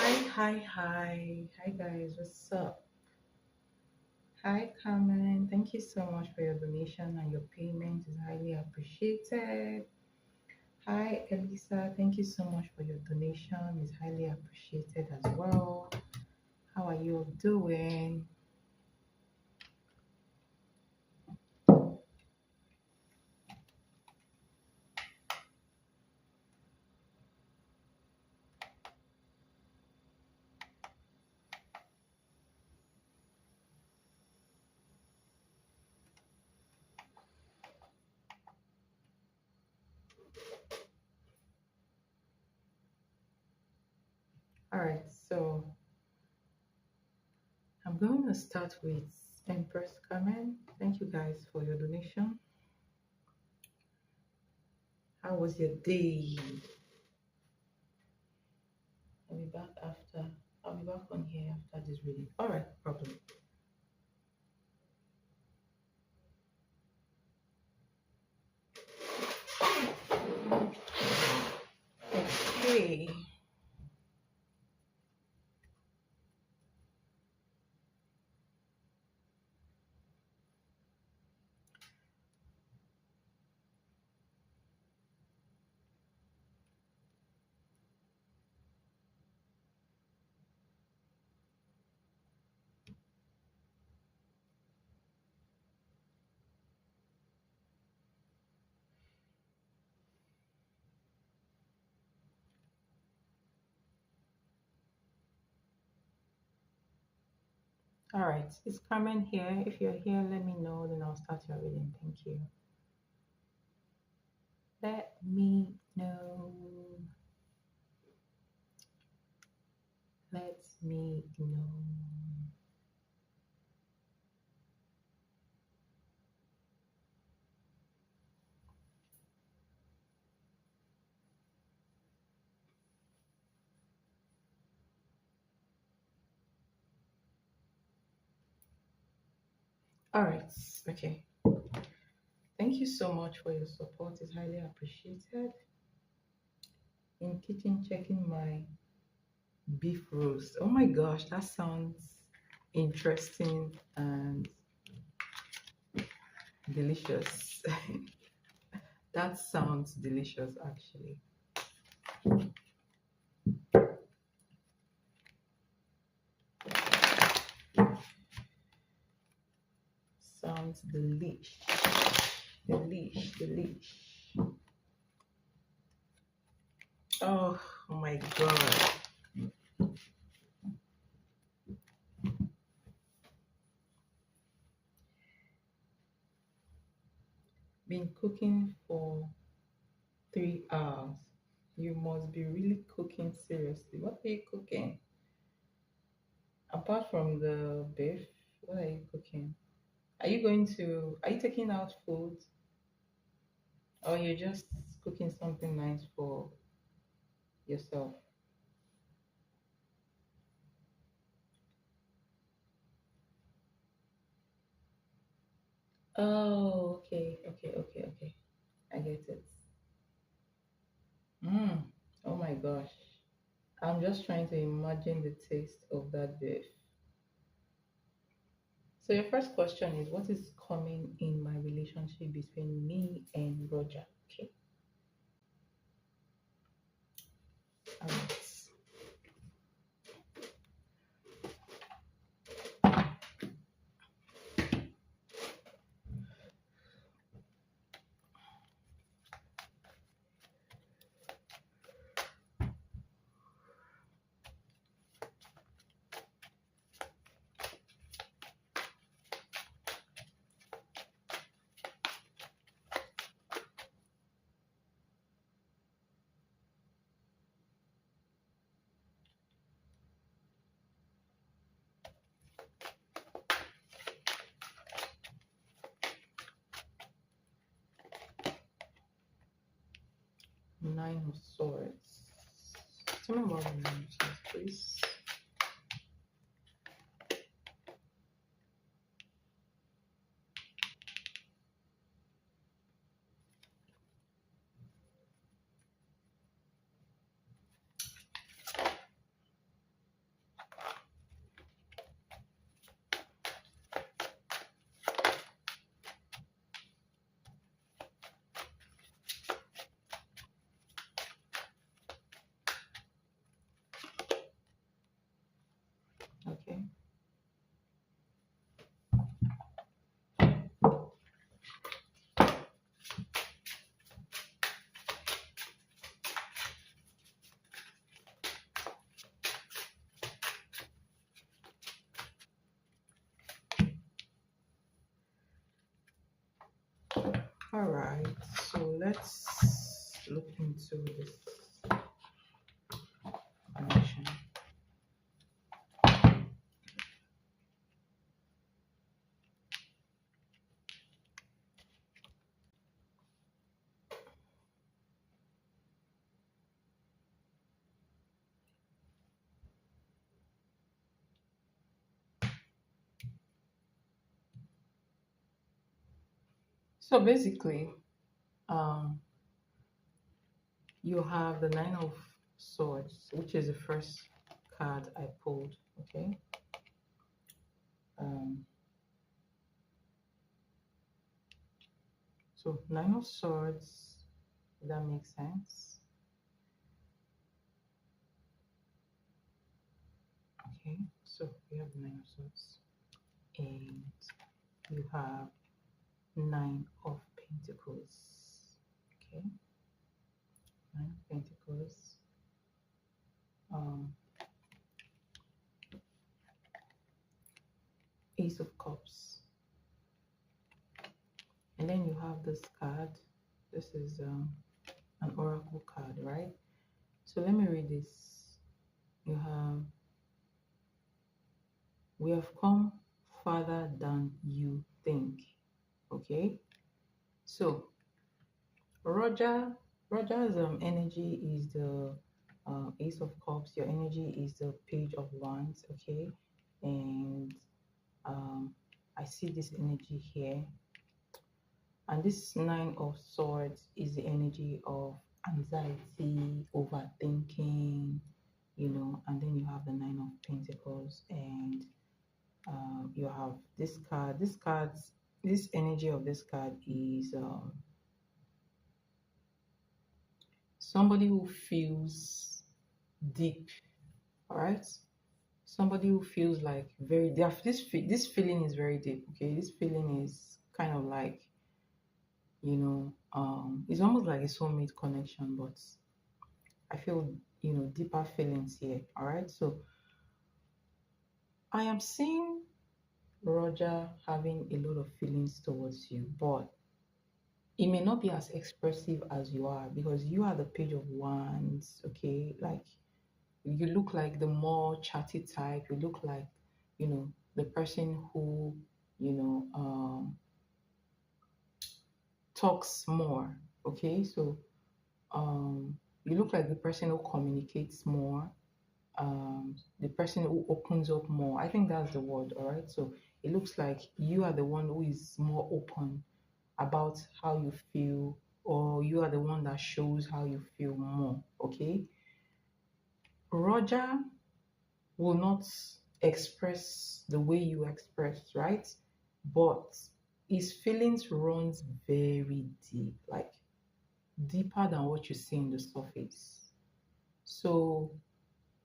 Hi guys, what's up? Hi Carmen, thank you so much for your donation and your payment is highly appreciated. Hi Elisa, thank you so much for your donation, is highly appreciated as well. How are you doing? All right, so I'm going to start with Empress Carmen. Thank you guys for your donation. How was your day? I'll be back after. I'll be back on here after this reading. All right, no problem. Okay. All right, is Carmen here? If you're here, let me know, then I'll start your reading. Thank you. Let me know. Let me know. All right, okay. Thank you so much for your support. It's highly appreciated. In kitchen, checking my beef roast. Oh my gosh, that sounds interesting and delicious. That sounds delicious, actually. Sounds delish. Delish. Oh my god. Been cooking for 3 hours. You must be really cooking seriously. What are you cooking? Apart from the beef, what are you cooking? Are you taking out food or you're just cooking something nice for yourself? Oh, okay. I get it. Mm. Oh my gosh. I'm just trying to imagine the taste of that beef. So your first question is what is coming in my relationship between me and Roger? Okay. All right. 9 of Swords. Tell me about the 9 of Swords, please. right? So let's look into this connection. So basically, um, you have the Nine of Swords, which is the first card I pulled. Okay. Um, so Nine of Swords, if that makes sense. Okay. So you have the Nine of Swords, and you have Nine of Pentacles. Okay. Nine of Pentacles. Um, Ace of Cups. And then you have this card. This is an oracle card, right? So let me read this. You have, we have come farther than you think. Okay. So Roger's energy is the Ace of Cups. Your energy is the Page of Wands. Okay. And I see this energy here. And this Nine of Swords is the energy of anxiety, overthinking, and then you have the Nine of Pentacles, and you have this card. This energy of this card is somebody who feels deep, all right? Somebody who feels like this feeling is very deep, okay? This feeling is kind of like, it's almost like a soulmate connection, but I feel, deeper feelings here. All right. So I am seeing Roger having a lot of feelings towards you, but it may not be as expressive as you are because you are the Page of Wands. Okay. Like you look like the more chatty type. You look like, the person who, you know, um, talks more. Okay. So you look like the person who communicates more, the person who opens up more. I think that's the word, all right? So it looks like you are the one who is more open about how you feel, or you are the one that shows how you feel more, okay? Roger will not express the way you express, right? But his feelings runs very deep, like deeper than what you see in the surface. So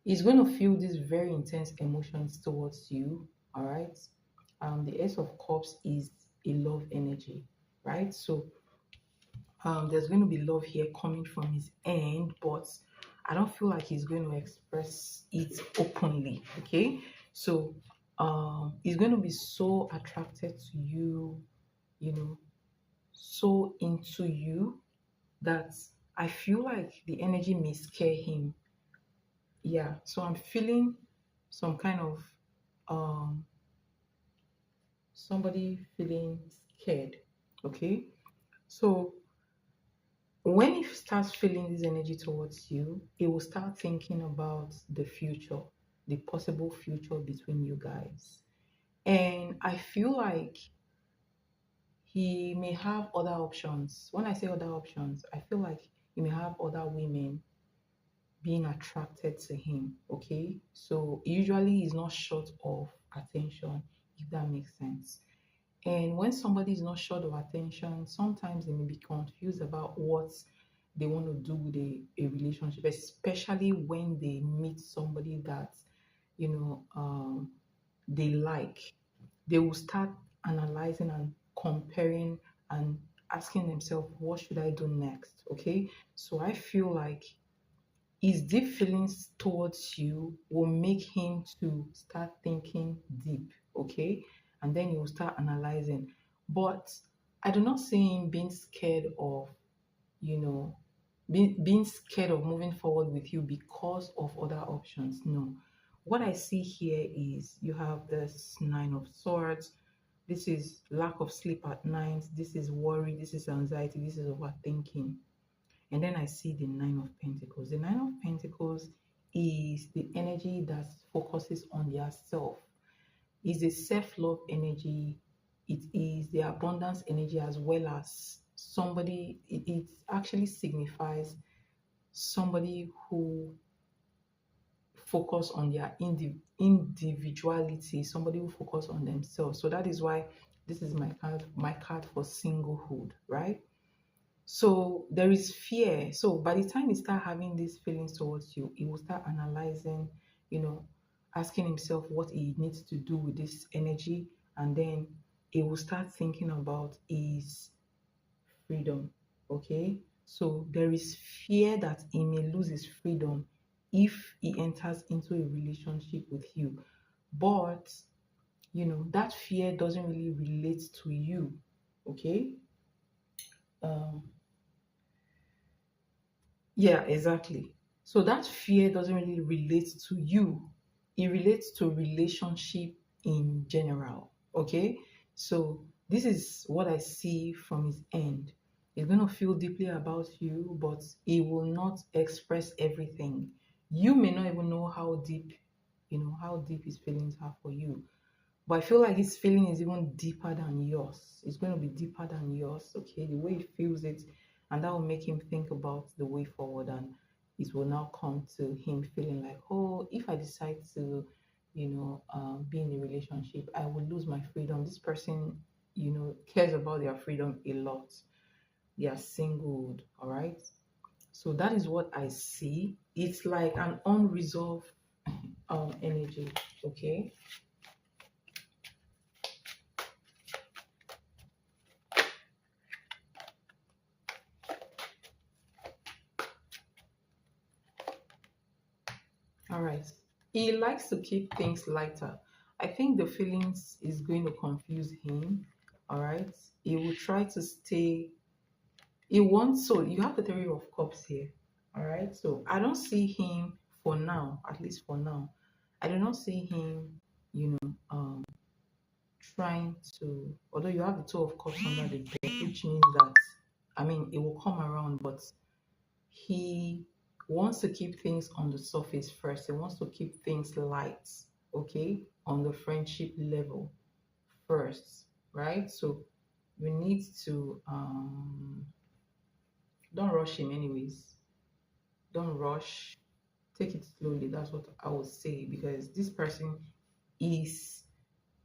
he's going to feel these very intense emotions towards you. All right. The Ace of Cups is a love energy, right? So there's going to be love here coming from his end, but I don't feel like he's going to express it openly. Okay. So he's going to be so attracted to you, you know, so into you that I feel like the energy may scare him. Yeah, so I'm feeling some kind of um somebody feeling scared. Okay, so when he starts feeling this energy towards you, he will start thinking about the future, the possible future between you guys. And I feel like he may have other options. When I say other options, I feel like he may have other women being attracted to him. Okay, so usually he's not short of attention, if that makes sense. And when somebody is not short of attention, sometimes they may be confused about what they want to do with a relationship, especially when they meet somebody that you know um, they like. They will start analyzing and comparing and asking themselves, what should I do next? Okay, so I feel like his deep feelings towards you will make him to start thinking deep, okay? And then he will start analyzing. But I do not see him being scared of, you know, being scared of moving forward with you because of other options. No. What I see here is you have this Nine of Swords. This is lack of sleep at night. This is worry. This is anxiety. This is overthinking. And then I see the Nine of Pentacles. The Nine of Pentacles is the energy that focuses on yourself. It's a self-love energy. It is the abundance energy, as well as somebody, it actually signifies somebody who focus on their individuality, somebody who focus on themselves. So that is why this is my card for singlehood, right? So there is fear. So by the time he start having these feelings towards you, he will start analyzing, you know, asking himself what he needs to do with this energy, and then he will start thinking about his freedom. Okay. So there is fear that he may lose his freedom if he enters into a relationship with you. But that fear doesn't really relate to you. Okay. Um, Yeah, exactly. So that fear doesn't really relate to you. It relates to relationship in general. Okay. So this is what I see from his end. He's going to feel deeply about you, but he will not express everything. You may not even know how deep his feelings are for you. But I feel like his feeling is even deeper than yours. It's going to be deeper than yours, okay? The way he feels it, and that will make him think about the way forward. And it will now come to him feeling like, oh, if I decide to, be in a relationship, I will lose my freedom. This person, cares about their freedom a lot. They are singled, all right? So that is what I see. It's like an unresolved energy, okay? All right. He likes to keep things lighter. I think the feelings is going to confuse him. All right. He will try to stay. He wants, so you have the Three of Cups here. All right. So I don't see him for now, at least for now. I do not see him, trying to, although you have the Two of Cups under the bed, which means that, I mean, it will come around, but he wants to keep things on the surface first. He wants to keep things light, okay, on the friendship level first, right? So you need to don't rush him, anyways. Don't rush. Take it slowly. That's what I would say, because this person is,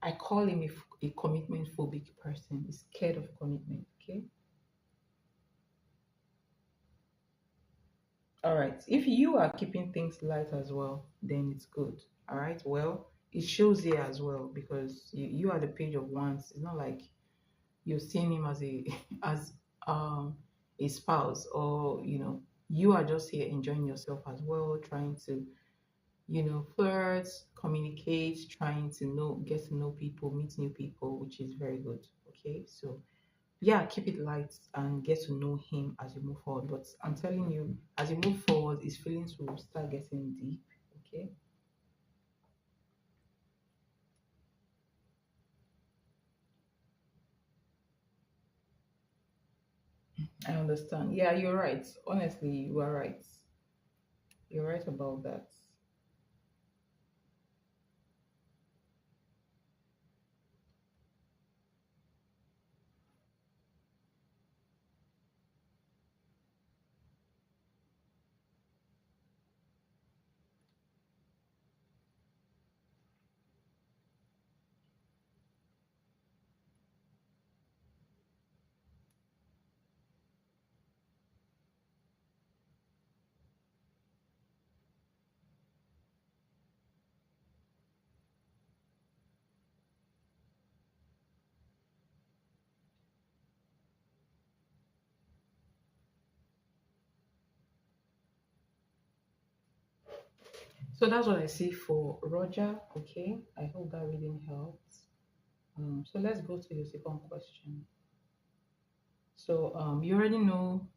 I call him a commitment phobic person. He's scared of commitment. Okay. All right. If you are keeping things light as well, then it's good. All right. Well, it shows here as well, because you are the page of wands. It's not like you're seeing him as a as a spouse, or you are just here enjoying yourself as well, trying to flirt, communicate, trying to get to know people, meet new people, which is very good. Okay. So yeah, keep it light and get to know him as you move forward. But I'm telling you, as you move forward, his feelings will start getting deep. Okay. I understand. Yeah, you're right. Honestly, you are right. You're right about that. So that's what I see for Roger. Okay. I hope that reading helps. So let's go to your second question. So you already know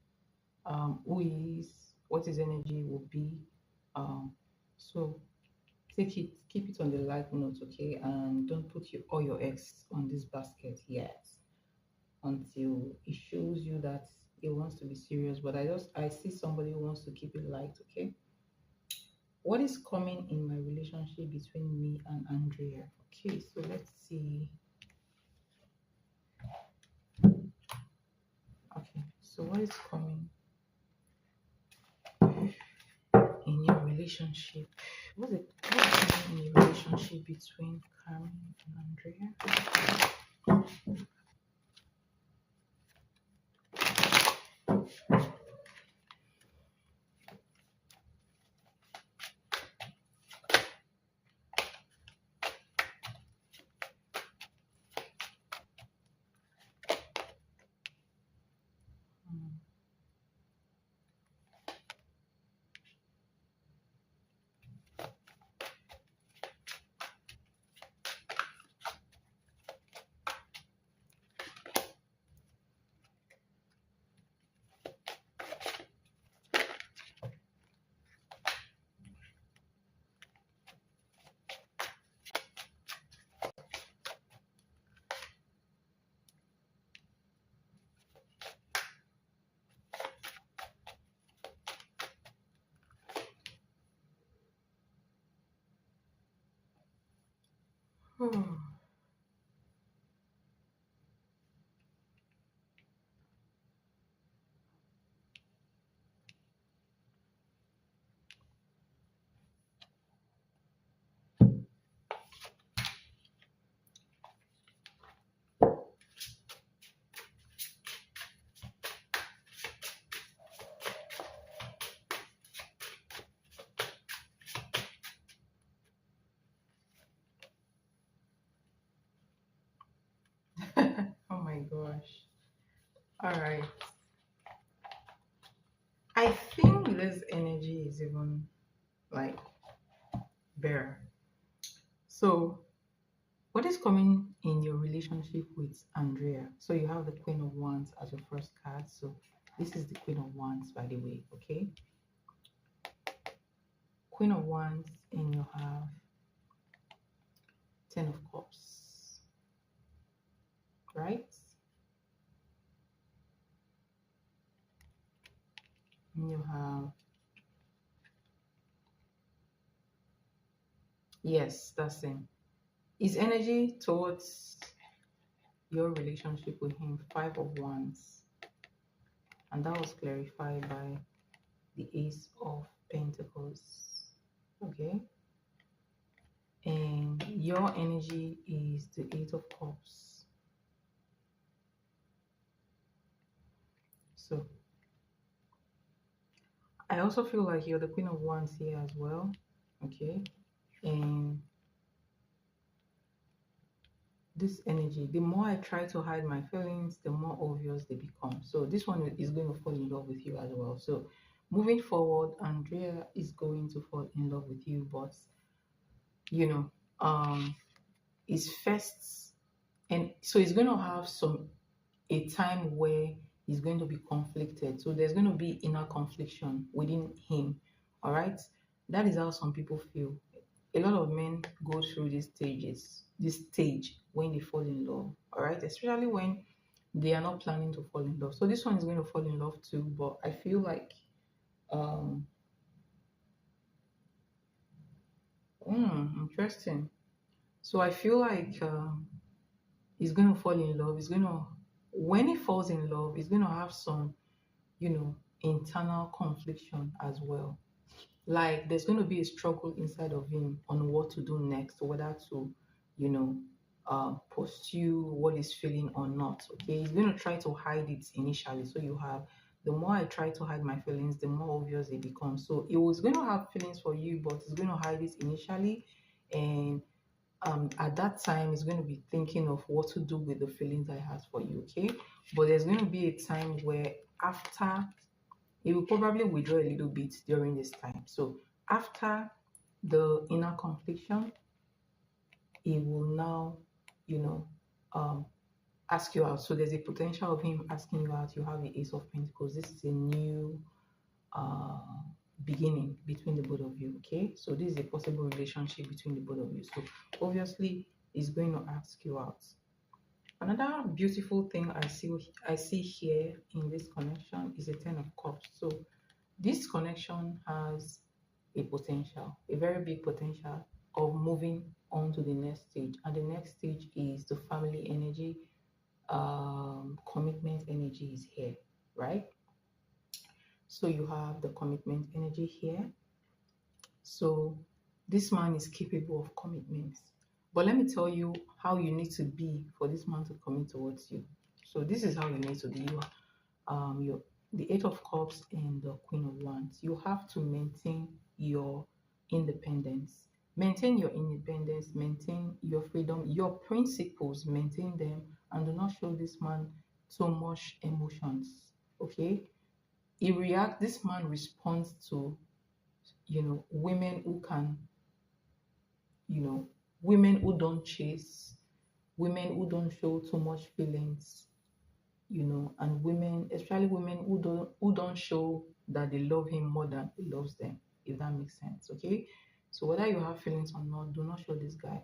who he is, what his energy will be. So take it, keep it on the light note, okay, and don't put all your eggs on this basket yet until it shows you that it wants to be serious. But I see somebody who wants to keep it light, okay. What is coming in my relationship between me and Andrea? Okay, so let's see. Okay, so what is coming in your relationship? What's coming in your relationship between Carmen and Andrea? Hmm. Oh my gosh. All right. I think this energy is even like better. So, what is coming in your relationship with Andrea? So, you have the Queen of Wands as your first card. So, this is the Queen of Wands, by the way, okay? Queen of Wands, and you have Ten of Cups, right? And you have, yes, that's him. His energy towards your relationship with him, Five of Wands. And that was clarified by the Ace of Pentacles. Okay. And your energy is the Eight of Cups. So I also feel like you're the Queen of Wands here as well. Okay. And this energy, the more I try to hide my feelings, the more obvious they become. So this one is going to fall in love with you as well. So moving forward, Andrea is going to fall in love with you, but you know, it's first, and so it's going to have a time where he's going to be conflicted. So there's going to be inner confliction within him. All right. That is how some people feel. A lot of men go through this stage when they fall in love. All right. Especially when they are not planning to fall in love. So this one is going to fall in love too. But I feel like, um, interesting. So I feel like, he's going to fall in love. When he falls in love, he's going to have some, internal confliction as well. Like there's going to be a struggle inside of him on what to do next, whether to, you know, pursue what he's feeling or not. Okay, he's going to try to hide it initially. So you have, the more I try to hide my feelings, the more obvious they become. So he was going to have feelings for you, but he's going to hide it initially, and at that time he's going to be thinking of what to do with the feelings I has for you. Okay, but there's going to be a time where after he will probably withdraw a little bit during this time. So after the inner confliction, he will now, you know, um, ask you out. So there's a potential of him asking you out. You have the Ace of Pentacles. This is a new uh, beginning between the both of you. Okay, so this is a possible relationship between the both of you. So obviously, he's going to ask you out. Another beautiful thing I see here in this connection is a Ten of Cups. So this connection has a potential, a very big potential of moving on to the next stage. And the next stage is the family energy, commitment energy is here, right? So you have the commitment energy here. So this man is capable of commitments. But let me tell you how you need to be for this man to commit towards you. So this is how you need to be. Your the Eight of Cups and the Queen of Wands. You have to maintain your independence. Maintain your independence, maintain your freedom, your principles, maintain them, and do not show this man so much emotions. Okay? This man responds to, women who can, you know, women who don't chase, women who don't show too much feelings, and women, especially women who don't show that they love him more than he loves them, if that makes sense. Okay, so whether you have feelings or not, do not show this guy.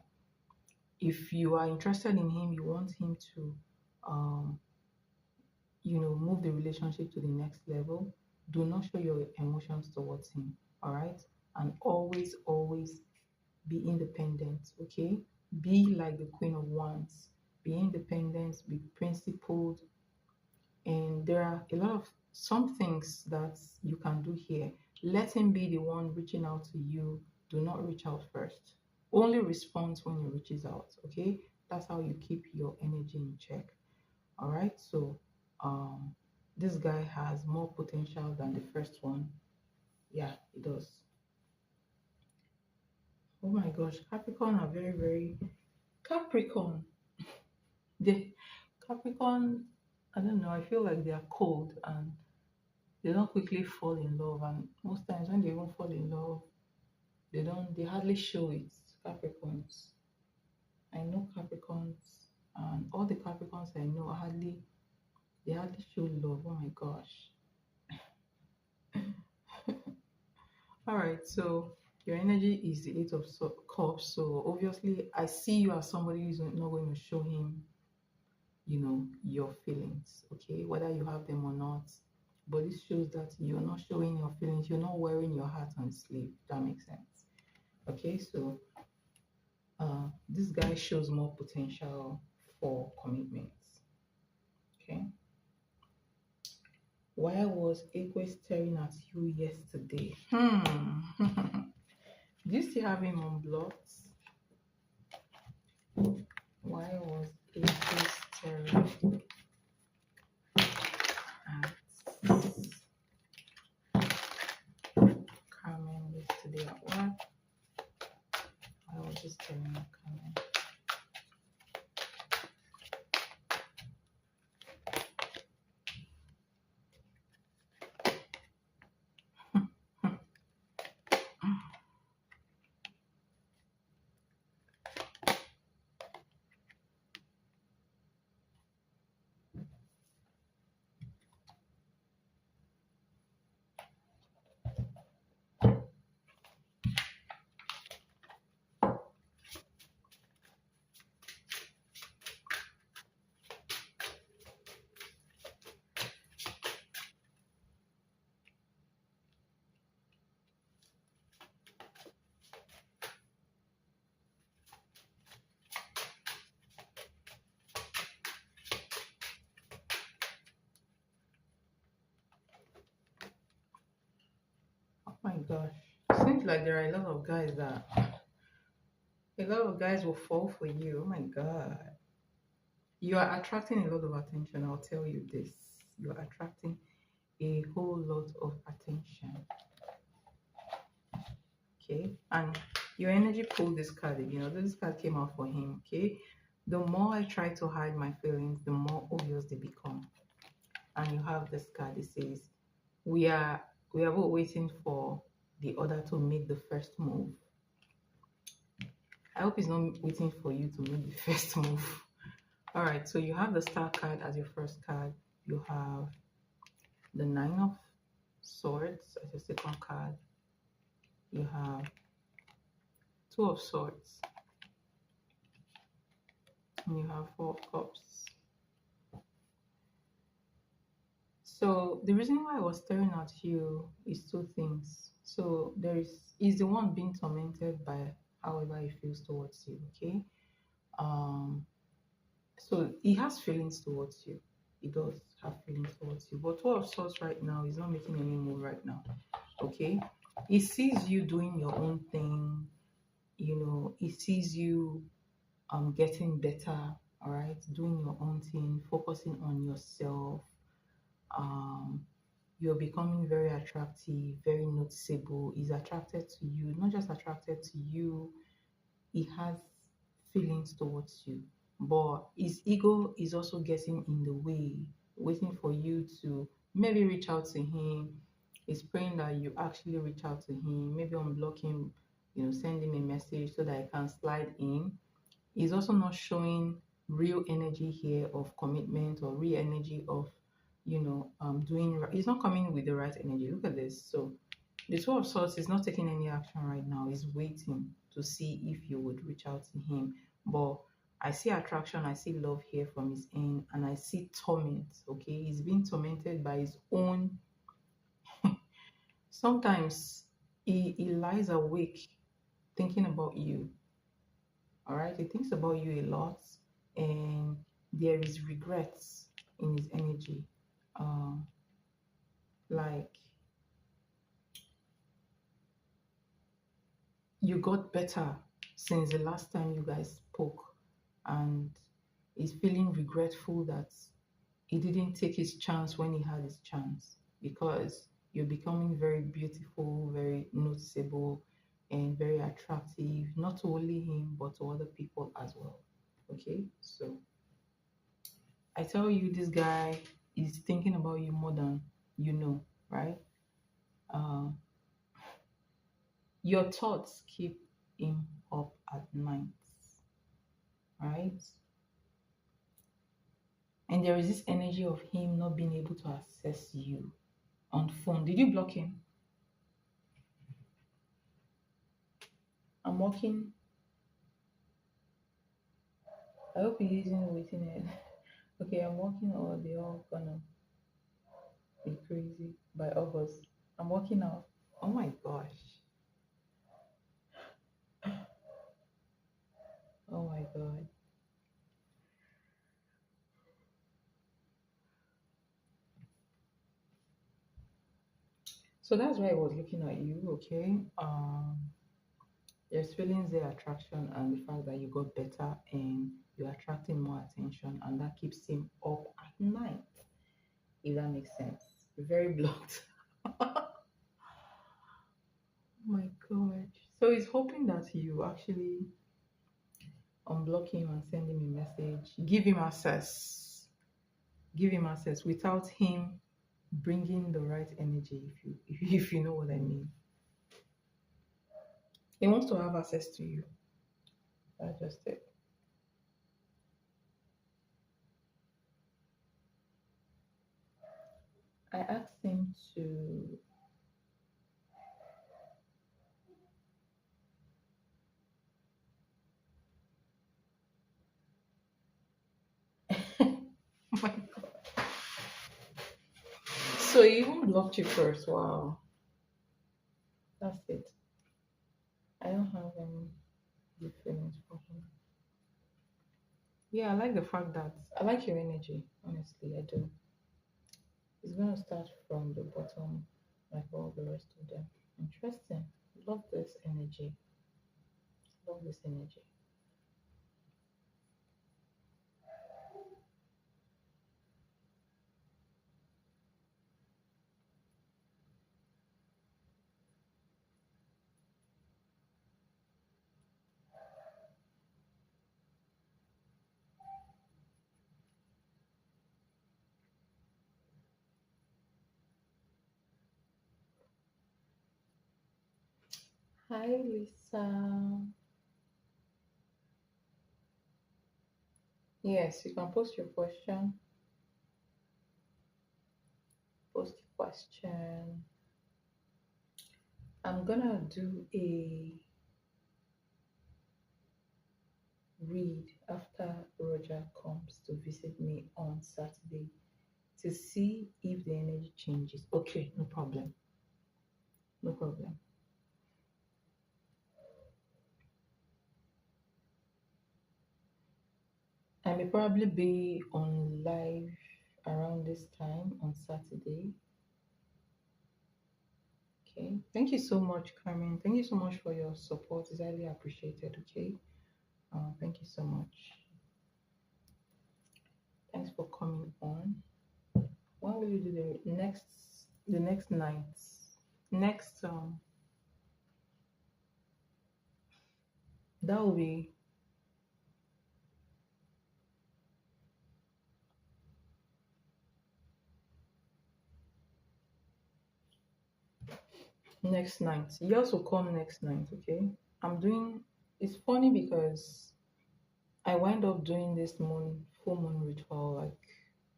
If you are interested in him, you want him to um move the relationship to the next level, do not show your emotions towards him. All right, and always be independent. Okay, be like the Queen of Wands. Be independent, be principled, and there are a lot of some things that you can do here. Let him be the one reaching out to you. Do not reach out first. Only respond when he reaches out. Okay, that's how you keep your energy in check. All right, so this guy has more potential than the first one. Yeah, he does. Oh my gosh, Capricorn are very, very Capricorn. The Capricorn, I don't know, I feel like they are cold and they don't quickly fall in love, and most times when they even fall in love, they hardly show it. Capricorns, I know Capricorns, and all the Capricorns I know they hardly show love. Oh my gosh. All right, so your energy is the Eight of Cups. So obviously, I see you as somebody who's not going to show him, your feelings. Okay, whether you have them or not. But this shows that you're not showing your feelings. You're not wearing your heart on sleeve. That makes sense. Okay, so this guy shows more potential for commitments. Okay, why was Aqua staring at you yesterday? Do you still have him on blocks? Why was Aqua staring at Carmen yesterday at work? Why was he staring at Carmen? Oh my gosh. Seems like there are a lot of guys will fall for you. Oh my god. You are attracting a lot of attention. I'll tell you this. You are attracting a whole lot of attention. Okay. And your energy pulled this card again. Although this card came out for him. Okay. The more I try to hide my feelings, the more obvious they become. And you have this card. It says, we are all waiting for the other to make the first move. I hope he's not waiting for you to make the first move. All right, so you have the star card as your first card. You have the nine of swords as your second card. You have two of swords, and you have four of cups. So the reason why I was staring at you is two things. So there is the one being tormented by however he feels towards you, okay? Um so he has feelings towards you. He does have feelings towards you. But two of swords right now is not making any move right now. Okay? He sees you doing your own thing, he sees you getting better, all right, doing your own thing, focusing on yourself. Um you're becoming very attractive, very noticeable. He's attracted to you, not just attracted to you, he has feelings towards you. But his ego is also getting in the way, waiting for you to maybe reach out to him. He's praying that you actually reach out to him, maybe unblock him, send him a message so that I can slide in. He's also not showing real energy here of commitment or real energy of, he's not coming with the right energy. Look at this. So the Two of Swords is not taking any action right now. He's waiting to see if you would reach out to him. But I see attraction, I see love here from his end, and I see torment. Okay, he's being tormented by his own. Sometimes he lies awake thinking about you. All right, he thinks about you a lot, and there is regrets in his energy. Um, like you got better since the last time you guys spoke, and he's feeling regretful that he didn't take his chance when he had his chance, because you're becoming very beautiful, very noticeable, and very attractive, not to only him but to other people as well. Okay, so I tell you, this guy is thinking about you more than you know, right? Um, your thoughts keep him up at night, right? And there is this energy of him not being able to access you on phone. Did you block him? I'm walking. I hope he isn't waiting it. Okay, I'm walking, or they all gonna be crazy by August. I'm walking out. Oh my gosh. Oh my god. So that's why I was looking at you, okay? There's feelings there, attraction, and the fact that you got better and you're attracting more attention, and that keeps him up at night, if that makes sense. Very blocked. Oh my god. So he's hoping that you actually unblock him and send him a message, give him access, without him bringing the right energy, if you know what I mean. He wants to have access to you. That's just it. I asked him to. Oh my god. So he even blocked you first. Wow. That's it. I don't have any deep feelings for him. Yeah, I like the fact that I like your energy. Honestly, I do. It's gonna start from the bottom, like all the rest of them. Interesting. Love this energy. Love this energy. Hi, Lisa. Yes, you can post your question. Post your question. I'm gonna do a read after Roger comes to visit me on Saturday to see if the energy changes. Okay, no problem. No problem. I may probably be on live around this time on Saturday. Okay. Thank you so much, Carmen. Thank you so much for your support. It's highly appreciated. Okay. Thank you so much. Thanks for coming on. When will you do the next night? Next that will be next night. Yours will come next night, okay? I'm doing it's funny because I wind up doing this full moon ritual like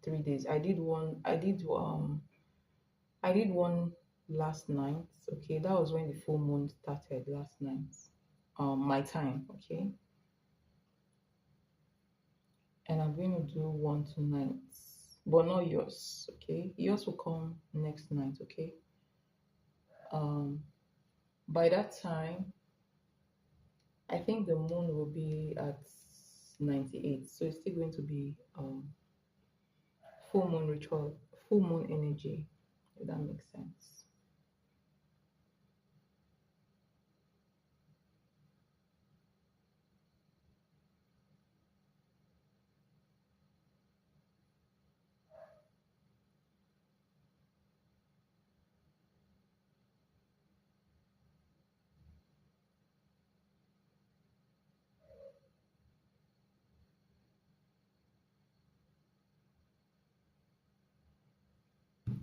3 days. I did one last night, okay? That was when the full moon started last night. My time, okay? And I'm going to do one tonight. But not yours, okay? Yours will come next night, okay? Um by that time I think the moon will be at 98. So it's still going to be full moon ritual, full moon energy, if that makes sense.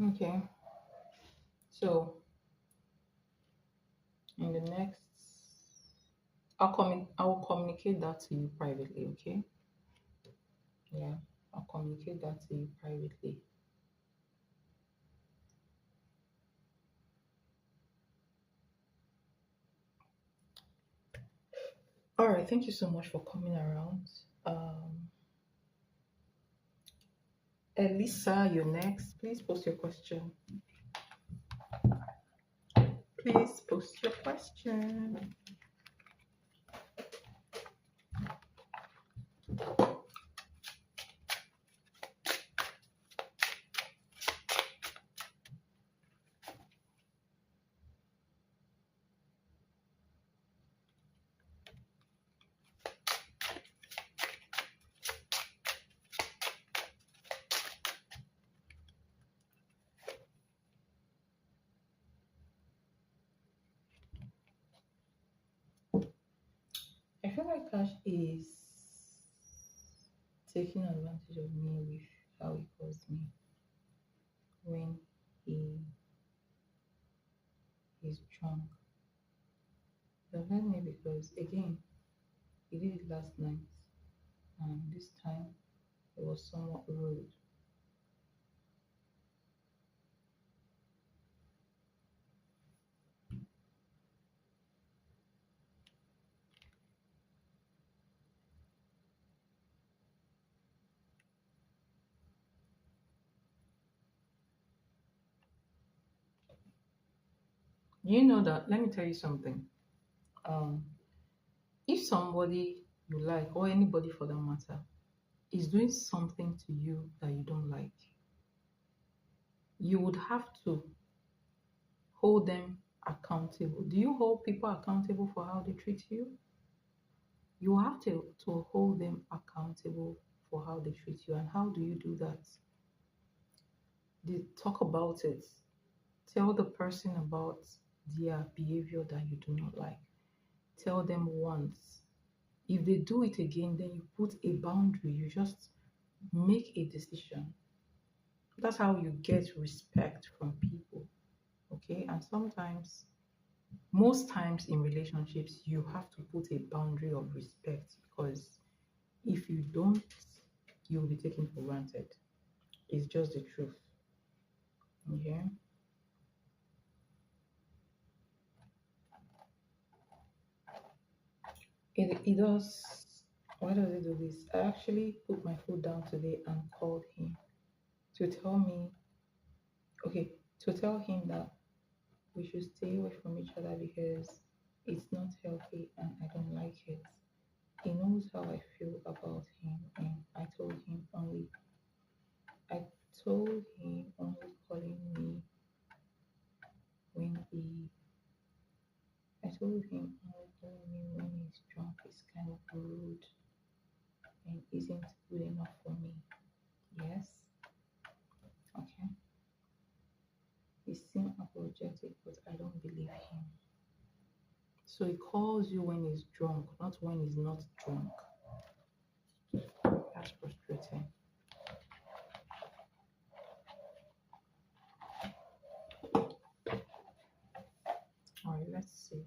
Okay. So in the next I will communicate that to you privately, okay? Yeah. I'll communicate that to you privately. All right, thank you so much for coming around. Elisa, you're next. Please post your question. Please post your question. I feel like Cash is taking advantage of me with how he calls me when he is drunk. He offended me because again he did it last night and this time it was somewhat rude. You know that let me tell you something. Um if somebody you like or anybody for that matter is doing something to you that you don't like, you would have to hold them accountable. Do you hold people accountable for how they treat you? You have to hold them accountable for how they treat you. And how do you do that? They talk about it. Tell the person about their behavior that you do not like. Tell them once. If they do it again, then you put a boundary. You just make a decision. That's how you get respect from people. Okay. And sometimes, most times in relationships, you have to put a boundary of respect because if you don't, you'll be taken for granted. It's just the truth. Okay. It does. Why does it do this? I actually put my foot down today and called him to tell me, okay, to tell him that we should stay away from each other because it's not healthy and I don't like it. He knows how I feel about him, and I told him only calling me when he, I told him only calling me when he's drunk is kind of rude and isn't good enough for me. Yes, okay. He seemed apologetic, but I don't believe him. So he calls you when he's drunk, not when he's not drunk. That's frustrating. All right, let's see.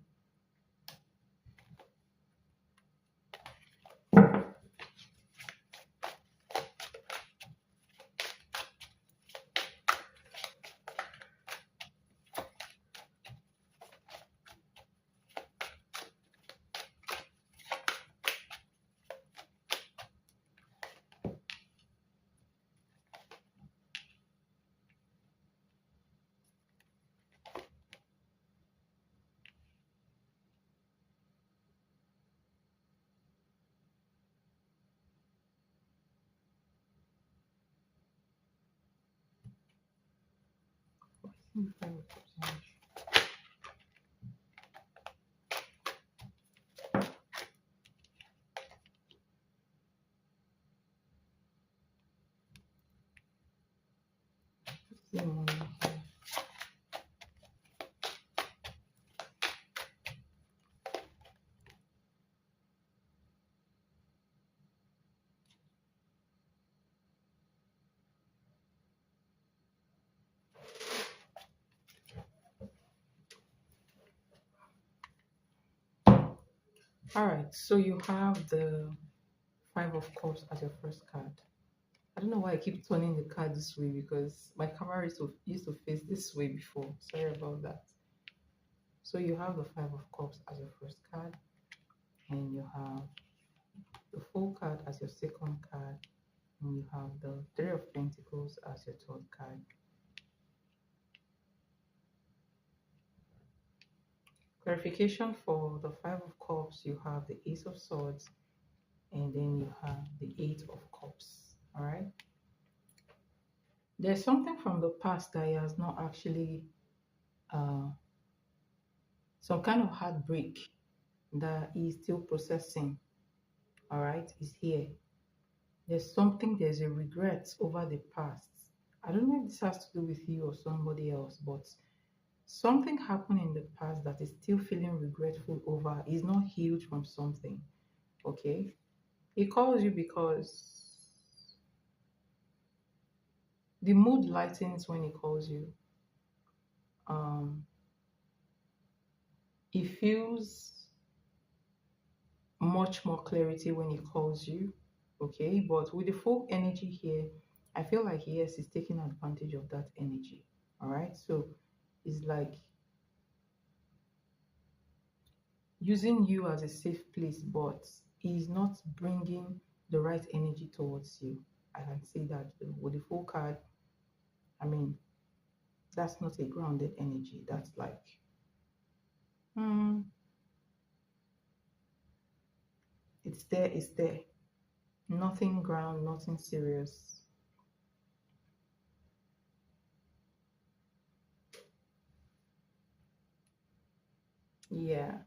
All right, so you have the Five of Cups as your first card. I don't know why I keep turning the card this way because my camera used to face this way before. Sorry about that. So you have the Five of Cups as your first card, and you have the Fool card as your second card, and you have the Three of Pentacles as your third card. Clarification for the Five of Cups, you have the Ace of Swords, and then you have the Eight of Cups. All right. There's something from the past that he has not actually, uh, some kind of heartbreak that he's still processing. All right, is here. There's a regret over the past. I don't know if this has to do with you or somebody else, but something happened in the past that is still feeling regretful over. Is not healed from something. Okay, he calls you because the mood lightens when he calls you. He feels much more clarity when he calls you. Okay, but with the full energy here, I feel like yes, he's taking advantage of that energy. All right, so it's like using you as a safe place, but he's not bringing the right energy towards you. I can say that with the full card, I mean, that's not a grounded energy. That's like, hmm, it's there. Nothing ground, nothing serious. Yeah.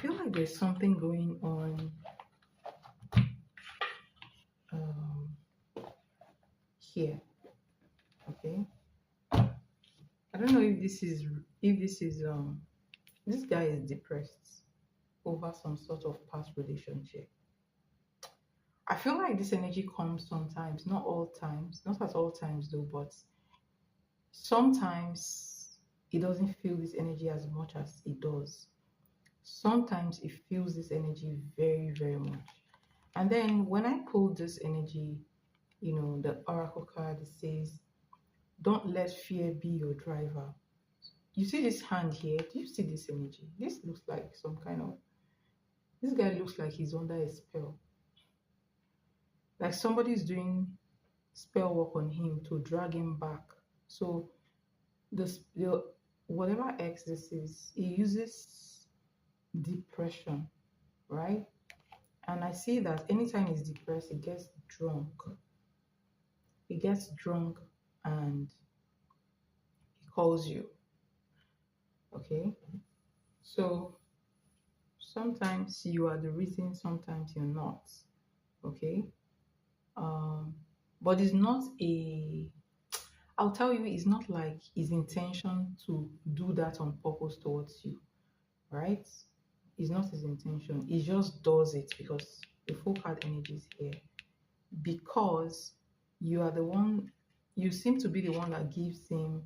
feel like there's something going on um, here. Okay, I don't know if this guy is depressed over some sort of past relationship. I feel like this energy comes sometimes, not all times, not at all times though, but sometimes it doesn't feel this energy as much as it does. Sometimes it feels this energy very, very much. And then when I pull this energy, the oracle card, it says, don't let fear be your driver. You see this hand here? Do you see this energy? This looks like this guy looks like he's under a spell. Like somebody's doing spell work on him to drag him back. So the whatever X this is, he uses depression, right? And I see that anytime he's depressed, he gets drunk. He gets drunk and he calls you. Okay? So sometimes you are the reason, sometimes you're not. Okay? Um, but it's not I'll tell you, it's not like his intention to do that on purpose towards you, right? It's not his intention. He just does it because the full card energy is here. Because you are the one, you seem to be the one that gives him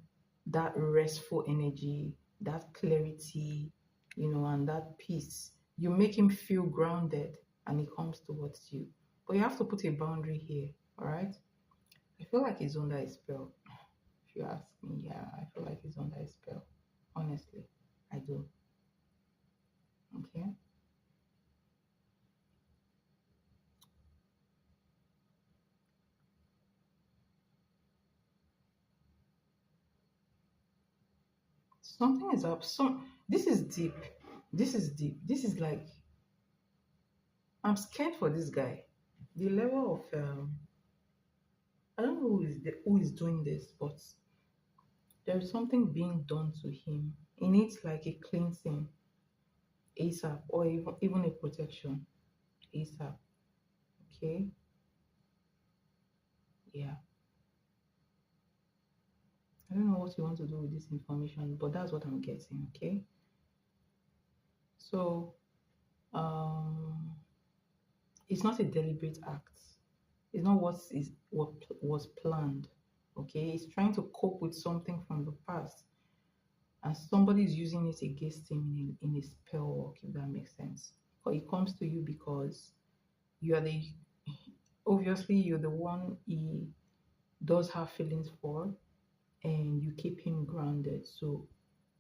that restful energy, that clarity, and that peace. You make him feel grounded and he comes towards you. But you have to put a boundary here, all right? I feel like he's under a spell. If you ask me, yeah, I feel like he's under a spell. Honestly, I do. Okay. Something is up. This is deep. This is deep. This is like I'm scared for this guy. The level of I don't know who is doing this, but there is something being done to him. He needs like a cleansing ASAP or even a protection ASAP. Okay. Yeah. I don't know what you want to do with this information, but that's what I'm getting. Okay. So it's not a deliberate act. It's not what was planned. Okay, he's trying to cope with something from the past, and somebody is using it against him in a spell work, if that makes sense. Or it comes to you because you are the obviously you're the one he does have feelings for, and you keep him grounded. So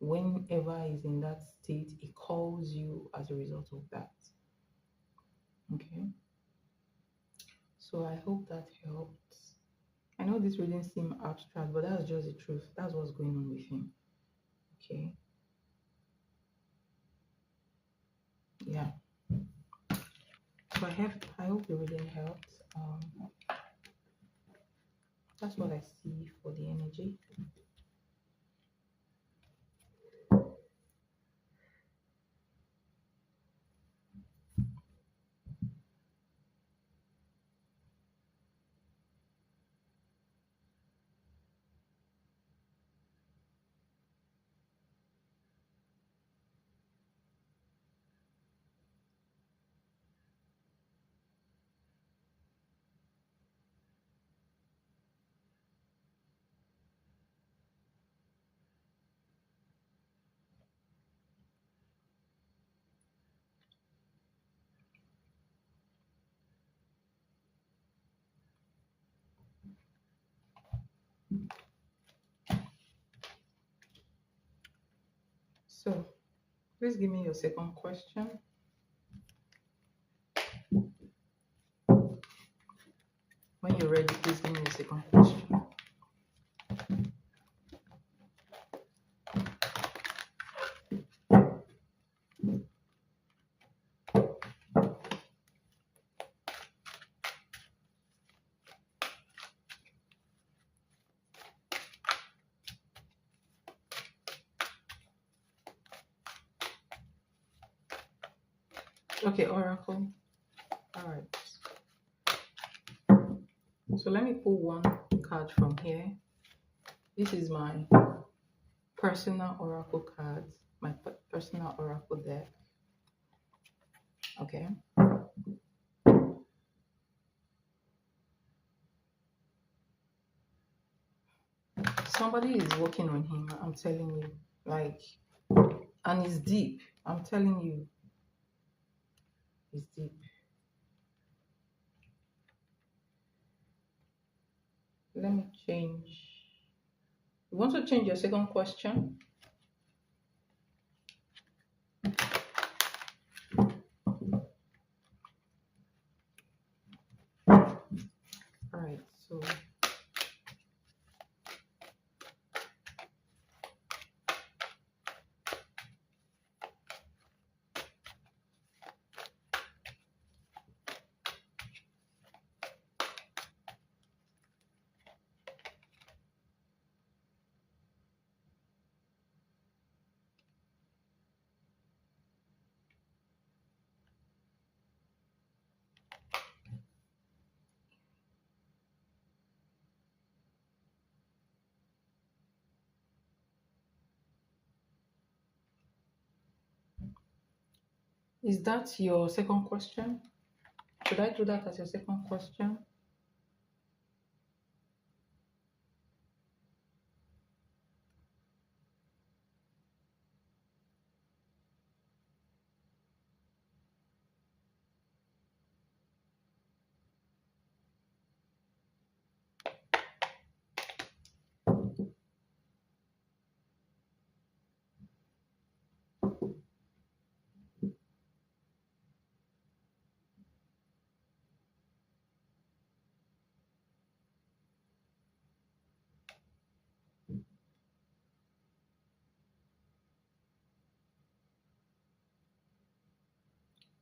whenever he's in that state, he calls you as a result of that. Okay. So I hope that helped. I know this reading seems abstract, but that's just the truth. That's what's going on with him. Okay. Yeah. So I hope the reading helped. That's what I see for the energy. So please give me your second question. When you're ready, please give me your second question. Okay, Oracle. All right. So let me pull one card from here. This is my personal Oracle cards, my personal Oracle deck. Okay. Somebody is working on him, I'm telling you. Like, and it's deep. I'm telling you, it's deep. Let me change. You want to change your second question? All right. So is that your second question? Should I do that as your second question?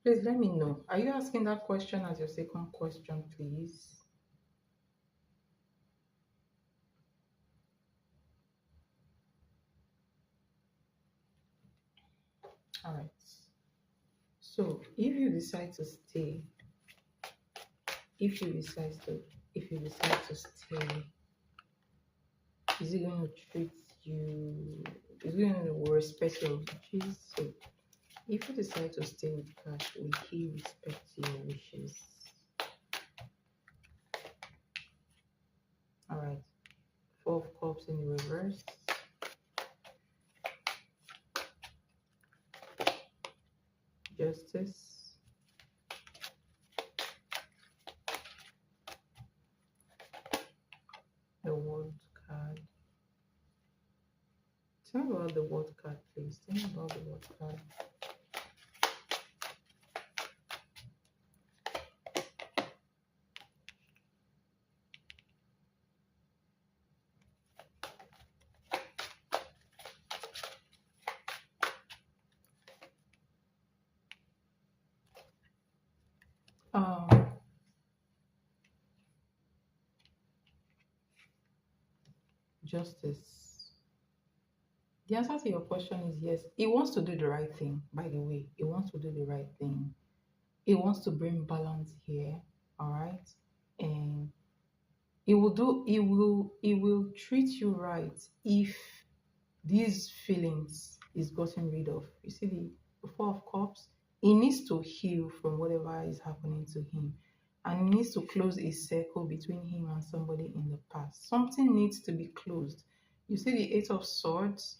Please let me know. Are you asking that question as your second question, please? All right. So if you decide to, if you decide to stay, is he going to treat you? Is he going to respect your wishes? So if you decide to stay with Cash, will he respect your wishes? All right. Four of Cups in the reverse. Justice. The World card. Tell me about the World card, please. Tell me about the World card. Um, Justice. The answer to your question is yes. He wants to do the right thing, by the way. He wants to do the right thing. He wants to bring balance here, all right? And he will treat you right if these feelings is gotten rid of. You see the Four of Cups? He needs to heal from whatever is happening to him. And he needs to close a circle between him and somebody in the past. Something needs to be closed. You see the Eight of Swords?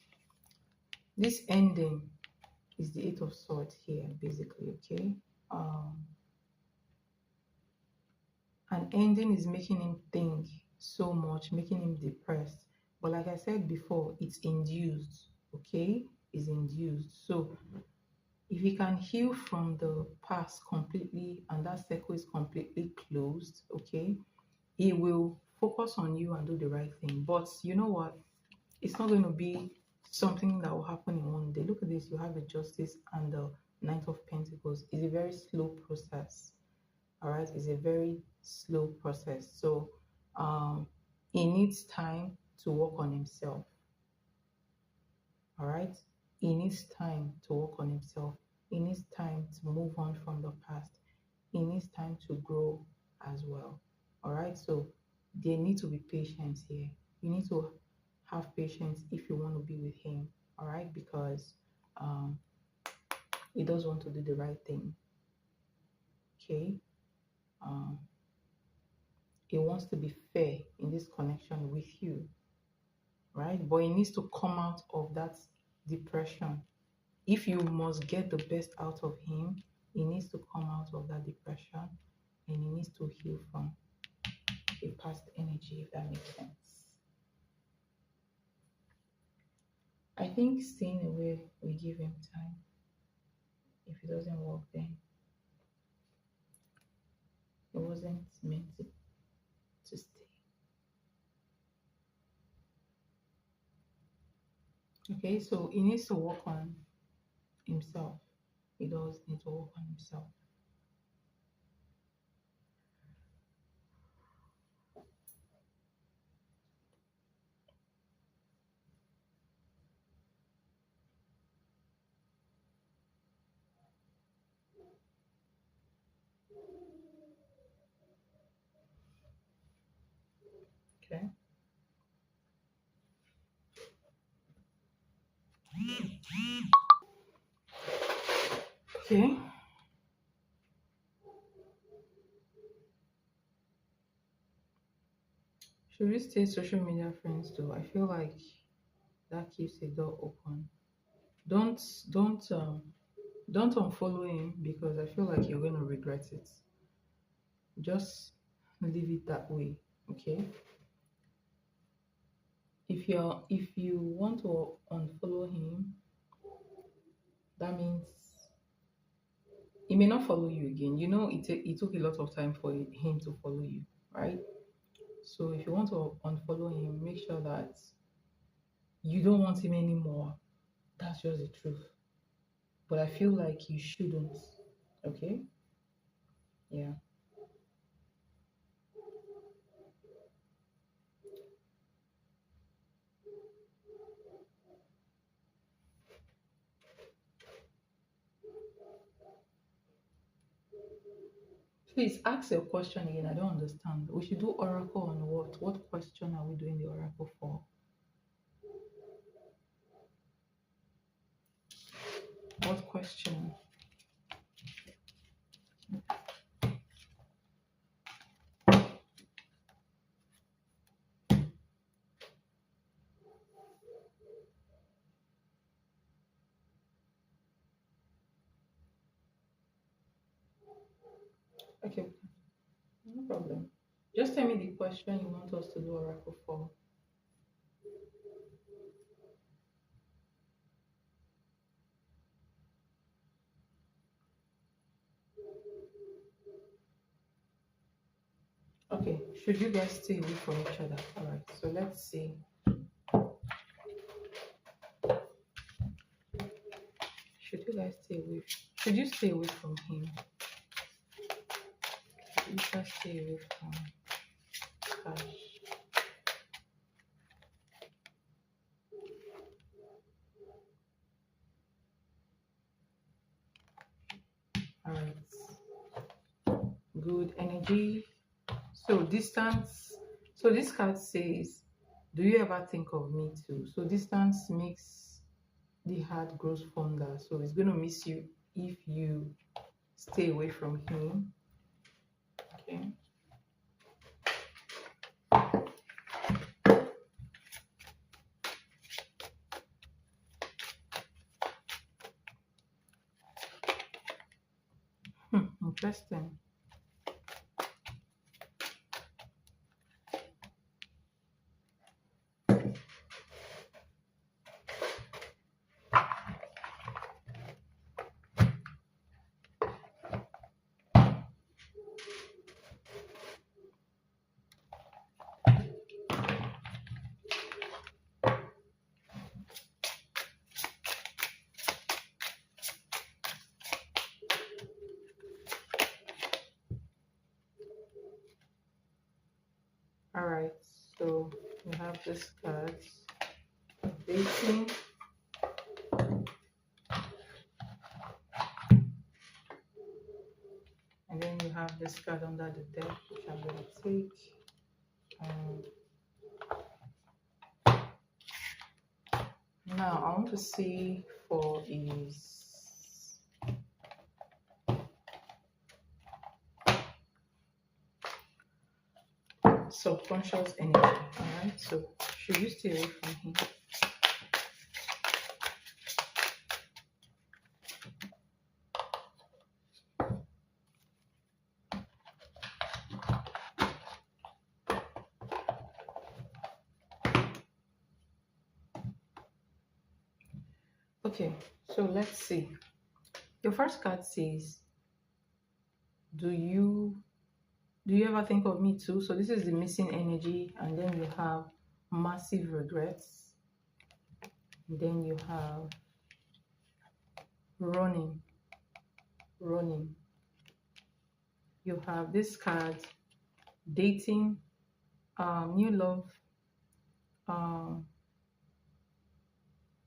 This ending is the Eight of Swords here, basically, okay? Um, an ending is making him think so much, making him depressed. But like I said before, it's induced, okay? It's induced. So if he can heal from the past completely and that circle is completely closed, okay, he will focus on you and do the right thing. But you know what? It's not going to be something that will happen in one day. Look at this. You have the Justice and the Knight of Pentacles. It's a very slow process. All right. It's a very slow process. So he needs time to work on himself. All right. He needs time to work on himself. He needs time to move on from the past. He needs time to grow as well. All right. So there need to be patience here. You need to have patience if you want to be with him. All right, because um, he does want to do the right thing. Okay. Um, he wants to be fair in this connection with you, right? But he needs to come out of that depression. If you must get the best out of him, he needs to come out of that depression and he needs to heal from a past energy, if that makes sense. I think staying away, we give him time. If it doesn't work, then it wasn't meant to stay. Okay, so he needs to work on himself. He does need to work on himself. Okay. Okay. Should we stay social media friends though? I feel like that keeps a door open. Don't don't um don't unfollow him because I feel like you're gonna regret it. Just leave it that way. Okay. If you want to unfollow him, that means he may not follow you again. You know, it took a lot of time for him to follow you, right? So if you want to unfollow him, make sure that you don't want him anymore. That's just the truth. But I feel like you shouldn't. Okay? Yeah. Please ask your question again. I don't understand. We should do oracle on what? What question are we doing the oracle for? What question? Okay, no problem. Just tell me the question you want us to do oracle for. Okay, should you guys stay away from each other? All right, so let's see. Should you guys stay away? Should you stay away from him? You should stay away from cash. All right, good energy. So distance. So this card says, "Do you ever think of me too?" So distance makes the heart grows fonder. So it's gonna miss you if you stay away from him. Okay. Interesting. All right. So we have this card. Dating. And then you have this card under the deck, which I'm going to take. Um, Now I want to see for is subconscious energy. Alright, so should you stay away from him? Okay, so let's see. Your first card says, do you ever think of me too? So this is the missing energy, and then you have massive regrets. And then you have running. You have this card, dating, new love. Um,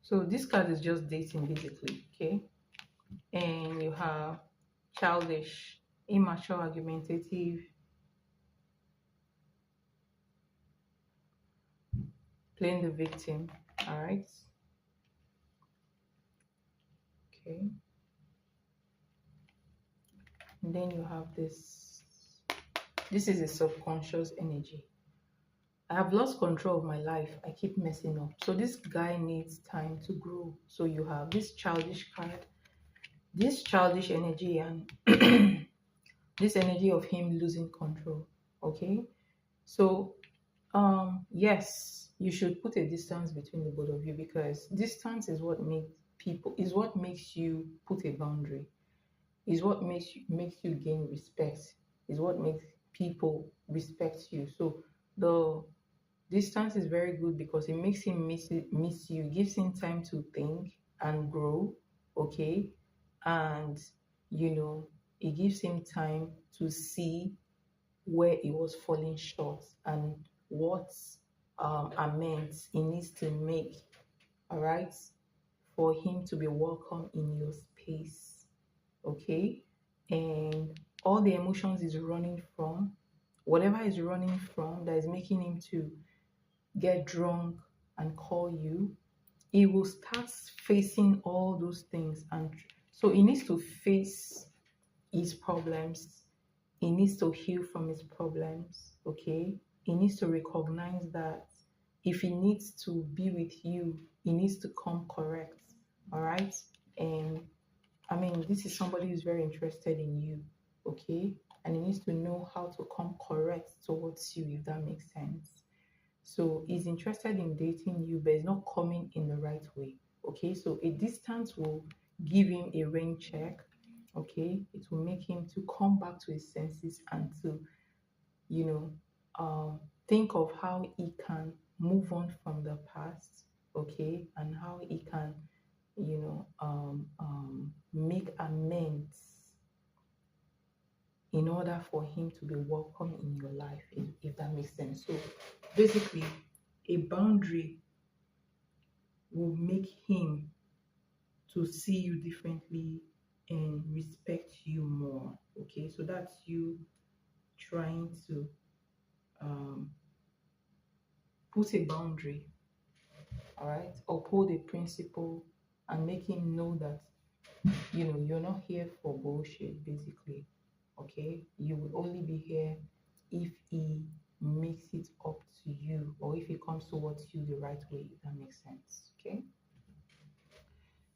so this card is just dating basically, okay? And you have childish, immature, argumentative, playing the victim. All right. Okay. And then you have this. This is a subconscious energy. I have lost control of my life. I keep messing up. So this guy needs time to grow. So you have this childish card, this childish energy, and this energy of him losing control. Okay. So yes, you should put a distance between the both of you, because distance is what makes you put a boundary, is what makes you gain respect, is what makes people respect you. So the distance is very good because it makes him miss you, gives him time to think and grow. Okay. And it gives him time to see where he was falling short and what amends he needs to make, all right, for him to be welcome in your space. Okay. And all the emotions is running from, whatever is running from that is making him to get drunk and call you, he will start facing all those things. And so he needs to face his problems. He needs to heal from his problems. Okay. He needs to recognize that if he needs to be with you, he needs to come correct. All right. And I mean, this is somebody who's very interested in you. Okay. And he needs to know how to come correct towards you, if that makes sense. So he's interested in dating you, but it's not coming in the right way. Okay. So a distance will give him a rain check. Okay. It will make him to come back to his senses and to, you know, think of how he can move on from the past. Okay. And how he can, make amends in order for him to be welcome in your life, if that makes sense. So basically, a boundary will make him to see you differently and respect you more. Okay, so that's you trying to um, put a boundary, all right, uphold a principle, and make him know that you're not here for bullshit, basically. Okay, you will only be here if he makes it up to you, or if he comes towards you the right way, if that makes sense. Okay,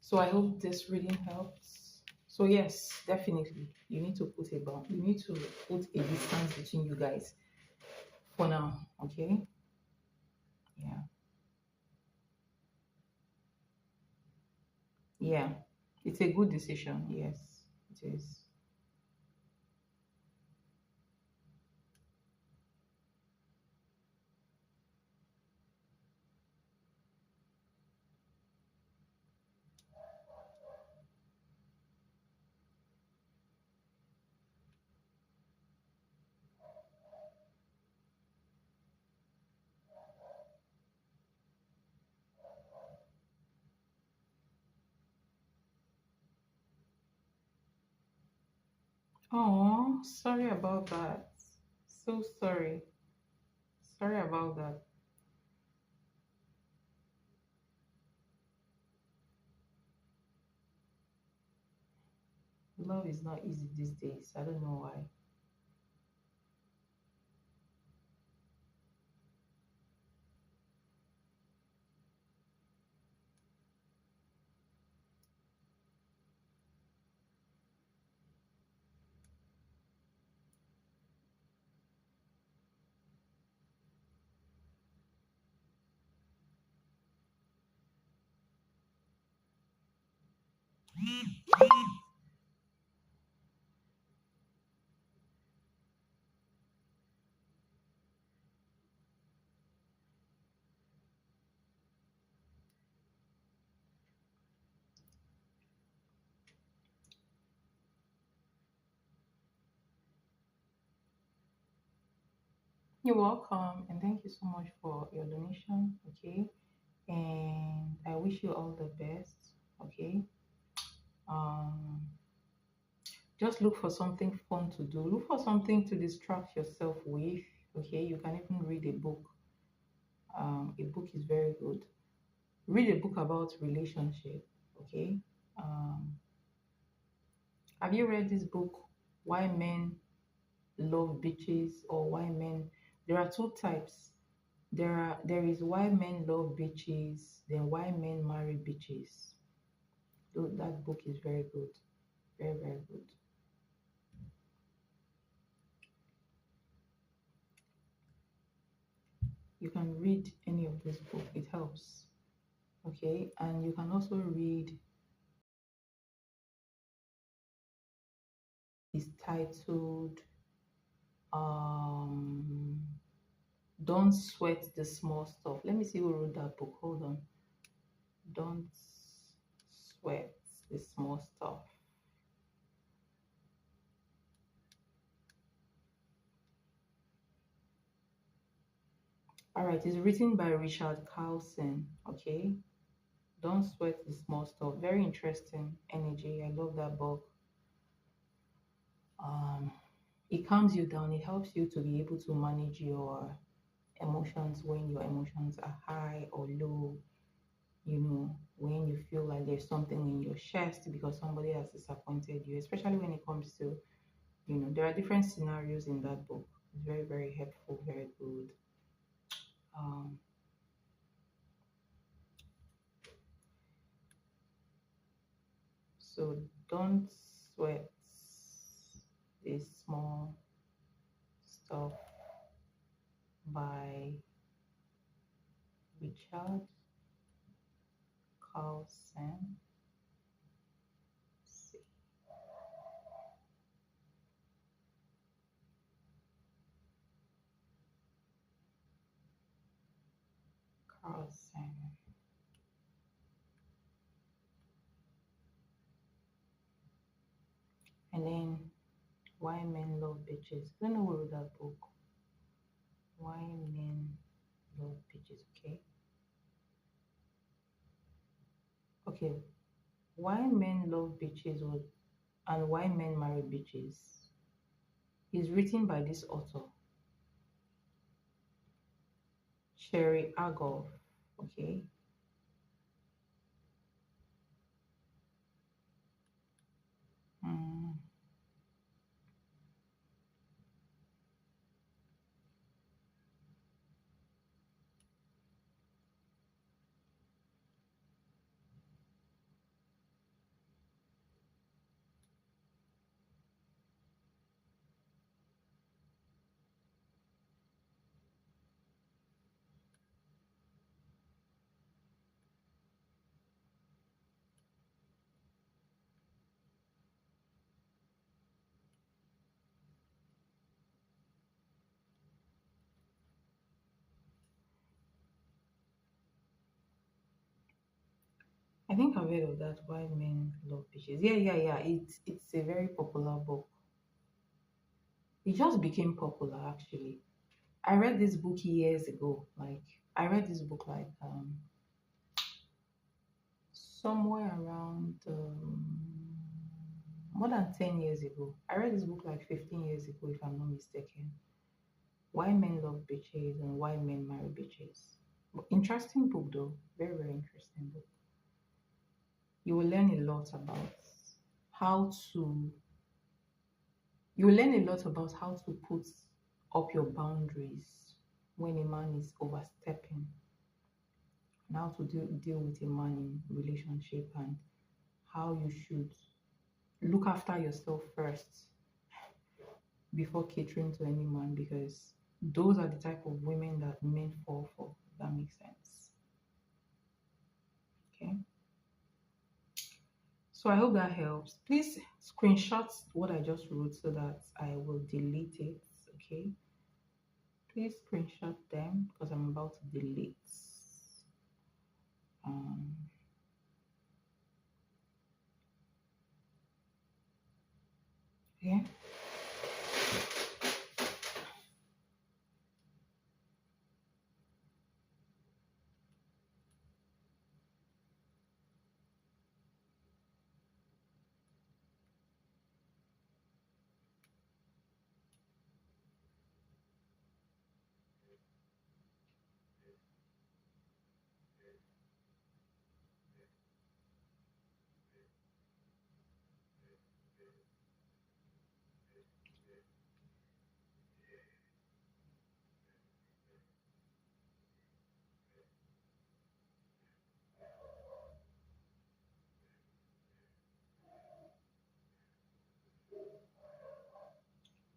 so I hope this reading helps. So yes, definitely you need to put a bound, you need to put a distance between you guys for now. Okay. Yeah. Yeah, it's a good decision. Yes, it is. Oh, Sorry about that. So sorry. Sorry about that. Love is not easy these days. I don't know why. You're welcome, and thank you so much for your donation. Okay, and I wish you all the best. Okay, um, just look for something fun to do. Look for something to distract yourself with. Okay, you can even read a book. A book is very good. Read a book about relationship. Okay, um, have you read this book? Why Men Love Beaches or Why Men? There are two types. There is why men love beaches, then why men marry beaches. So that book is very good, very very good. You can read any of this book; it helps. Okay, and you can also read. Is titled um, "Don't Sweat the Small Stuff." Let me see who wrote that book. Hold on. Don't sweat the small stuff. All right, it's written by Richard Carlson. Okay, don't sweat the small stuff. Very interesting energy. I love that book. Um, it calms you down. It helps you to be able to manage your emotions when your emotions are high or low. When you feel like there's something in your chest because somebody has disappointed you, especially when it comes to, there are different scenarios in that book. It's very, very helpful, very good. Um, so don't sweat this small stuff by Richard Carlson. See, Carlson. And then Why Men Love Bitches. I don't know who wrote that book. Why Men Love Bitches. Okay. Okay. Why Men Love Bitches and Why Men Marry Bitches is written by this author, Sherry Agov. Okay. Mm, I think I've heard of that. Why Men Love Bitches. Yeah, yeah, yeah. It's a very popular book. It just became popular actually. I read this book years ago. Like I read this book like somewhere around more than 10 years ago. I read this book like 15 years ago, if I'm not mistaken. Why Men Love Bitches and Why Men Marry Bitches. Interesting book, though. Very, very interesting book. You will learn a lot about how to, you will learn a lot about how to put up your boundaries when a man is overstepping, and how to deal with a man in relationship, and how you should look after yourself first before catering to any man, because those are the type of women that men fall for. If that makes sense. Okay. So I hope that helps. Please screenshot what I just wrote so that I will delete it. Okay. Please screenshot them because I'm about to delete. Um, yeah.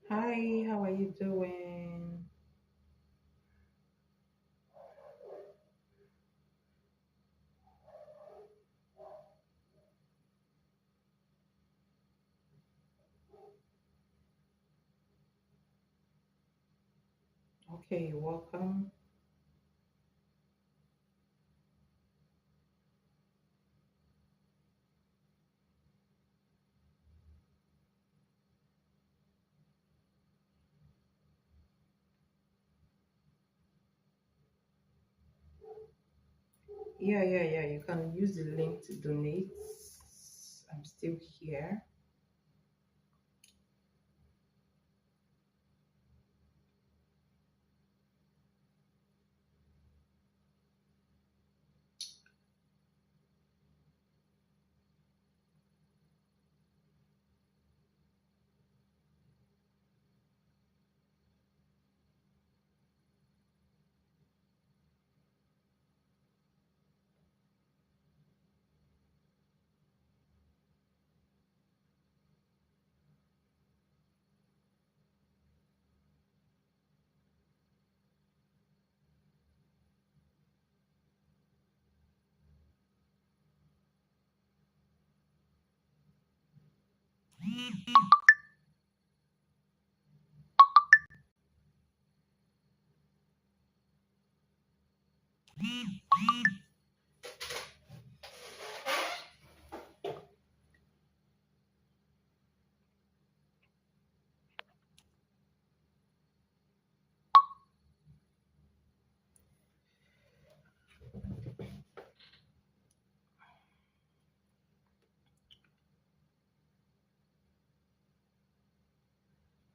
Hi, how are you doing? Okay, you're welcome. Yeah. You can use the link to donate. I'm still here.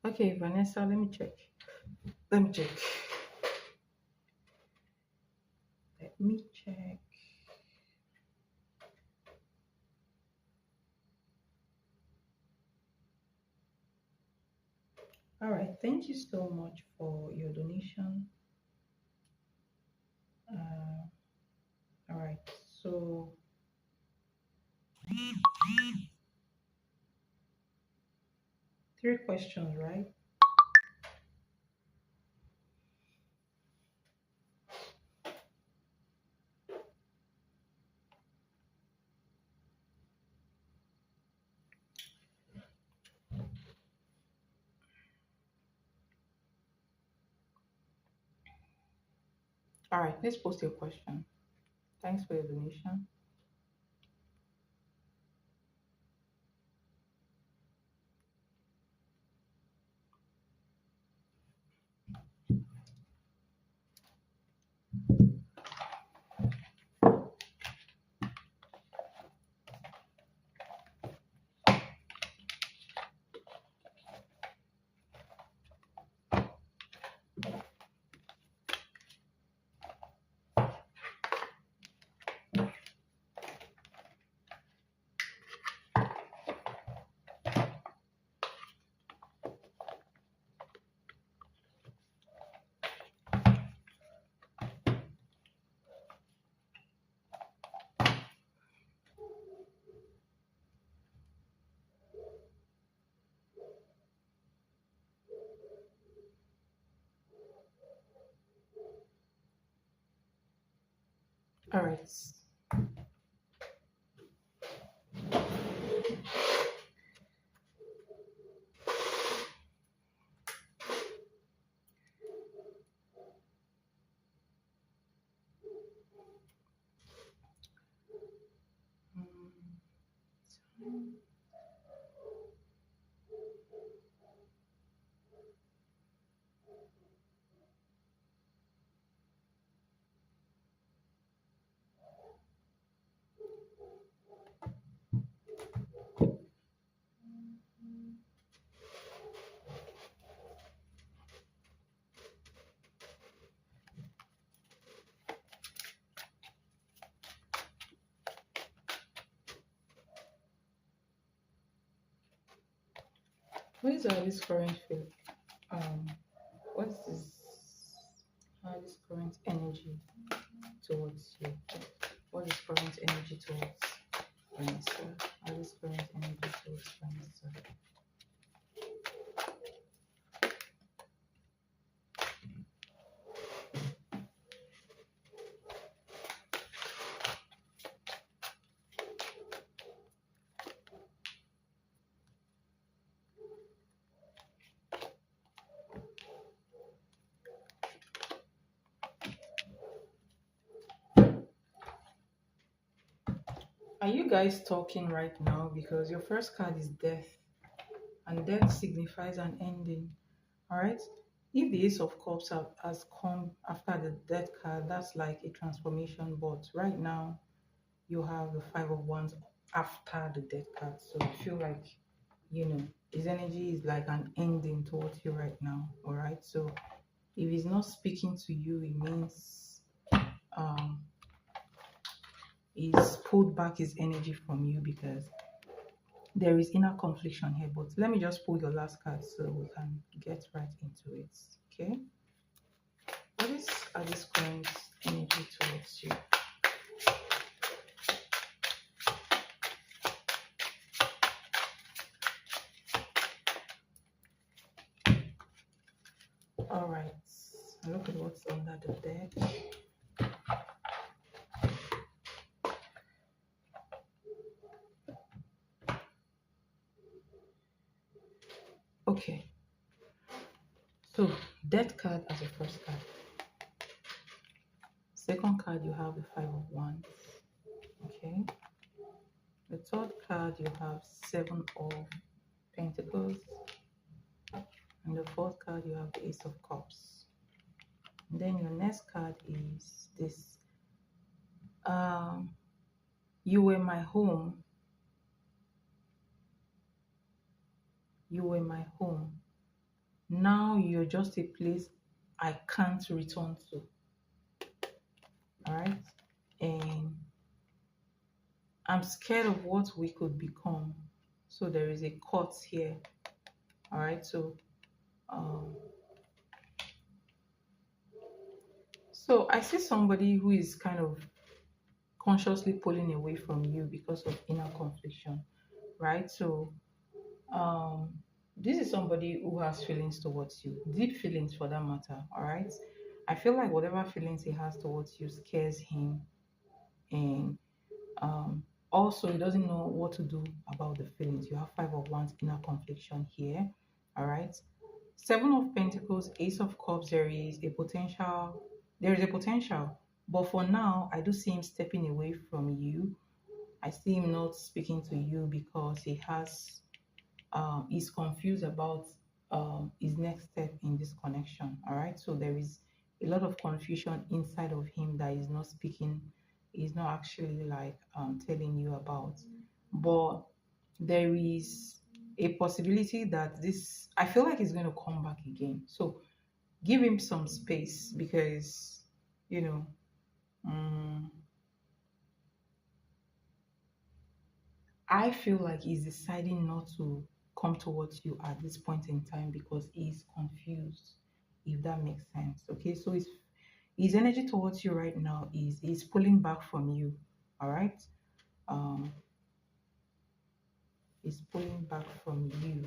Okay, Vanessa, let me check. Let me check. Let me check. All right, thank you so much for your donation. Uh, all right, so three questions, right? All right, let's post your question. Thanks for your donation. All right. Mm, what is this current feel? Um, what's this? This current energy towards you? What is current energy towards Vanessa? How is current energy towards Vanessa? Are you guys talking right now? Because your first card is death, and death signifies an ending. All right. If the Ace of Cups has come after the Death card, that's like a transformation. But right now, you have the Five of Wands after the Death card. So I feel like, his energy is like an ending towards you right now. All right. So if he's not speaking to you, it means um, he's pulled back his energy from you because there is inner confliction here. But let me just pull your last card so we can get right into it. Okay. What is at this current energy towards you? All right. Look at what's under the deck. Okay. So, death card as a first card. Second card, you have the Five of Wands. Okay. The third card, you have Seven of Pentacles. And the fourth card, you have the Ace of Cups. And then your next card is this. You were my home. You were my home. Now you're just a place I can't return to. All right. And I'm scared of what we could become. So there is a cut here. All right. Um, so I see somebody who is kind of consciously pulling away from you because of inner confliction, right? So this is somebody who has feelings towards you, deep feelings for that matter. All right. I feel like whatever feelings he has towards you scares him, and um, also he doesn't know what to do about the feelings. You have Five of Wands, inner confliction here. All right. Seven of Pentacles, Ace of Cups, there is a potential, but for now I do see him stepping away from you. I see him not speaking to you because he's confused about his next step in this connection. All right. So there is a lot of confusion inside of him that he's not speaking, he's not actually like telling you about. But there is a possibility that I feel like he's going to come back again. So give him some space because, you know, um, I feel like he's deciding not to come towards you at this point in time because he's confused, if that makes sense. Okay, so his energy towards you right now is pulling back from you. All right, um, he's pulling back from you.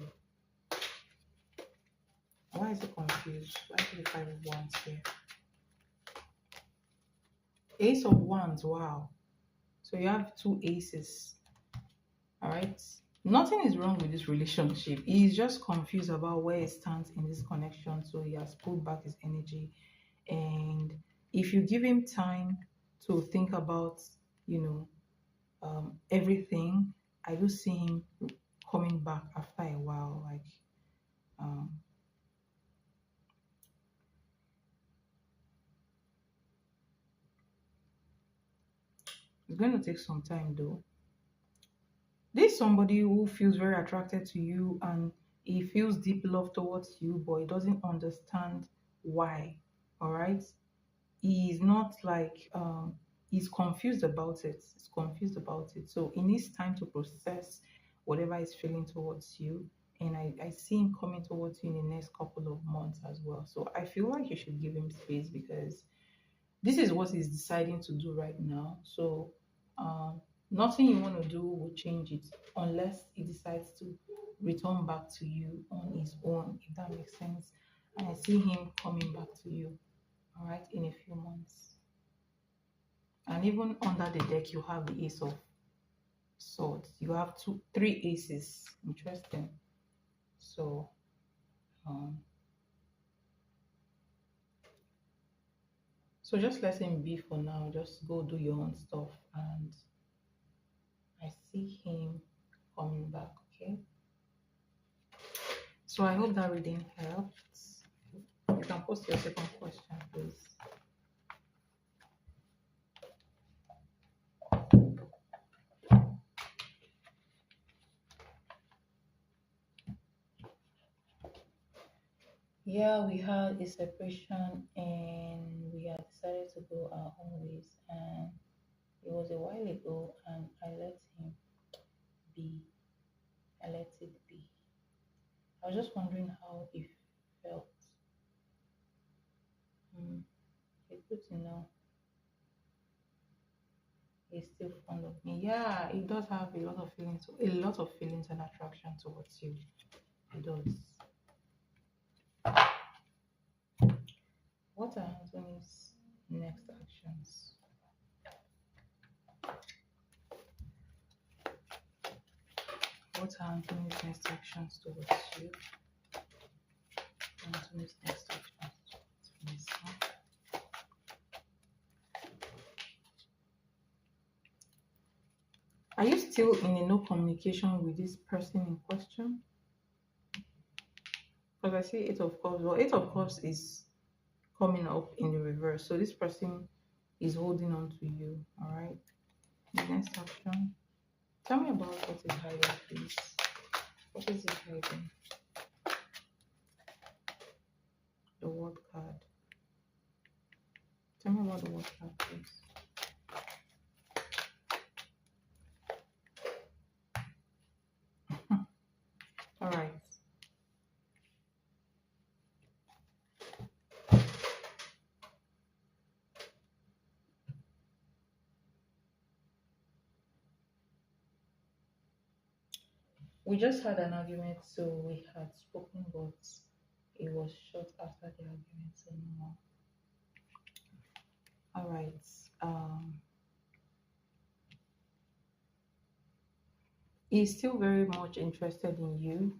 Why is he confused? Why is the Five of Wands here? Ace of Wands. Wow. So you have two aces. All right. Nothing is wrong with this relationship. He's just confused about where he stands in this connection. So he has pulled back his energy. And if you give him time to think about, you know, everything, I do see him coming back after a while. Like, um, it's going to take some time though. There's somebody who feels very attracted to you and he feels deep love towards you, but he doesn't understand why. All right. He's not like he's confused about it. He's confused about it. So he needs time to process whatever he's feeling towards you. And I see him coming towards you in the next couple of months as well. So I feel like you should give him space because this is what he's deciding to do right now. So um, nothing you want to do will change it unless he decides to return back to you on his own, if that makes sense. And I see him coming back to you, all right, in a few months. And even under the deck, you have the Ace of Swords. You have three aces. Interesting. So, um, so just let him be for now. Just go do your own stuff, and I see him coming back. Okay. So I hope that reading helped. You can post your second question, please. Yeah, we had a separation and we had decided to go our own ways. And it was a while ago, and I let him be. I let it be. I was just wondering how he felt. Hmm. It's good to know he's still fond of me. Yeah, he does have a lot of feelings and attraction towards you. He does. What are Anthony's next actions? What are Anthony's next actions towards you? Anthony's next actions towards you. Are you still in a no communication with this person in question? Because I see Eight of Cups. Well, Eight of Cups is coming up in the reverse. So this person is holding on to you. All right. The next action. Tell me about what is hiding, please. What is it hiding? The word card. Tell me about the word card, please. All right. We just had an argument, so we had spoken, but it was short after the argument, so no more. All right. He's still very much interested in you.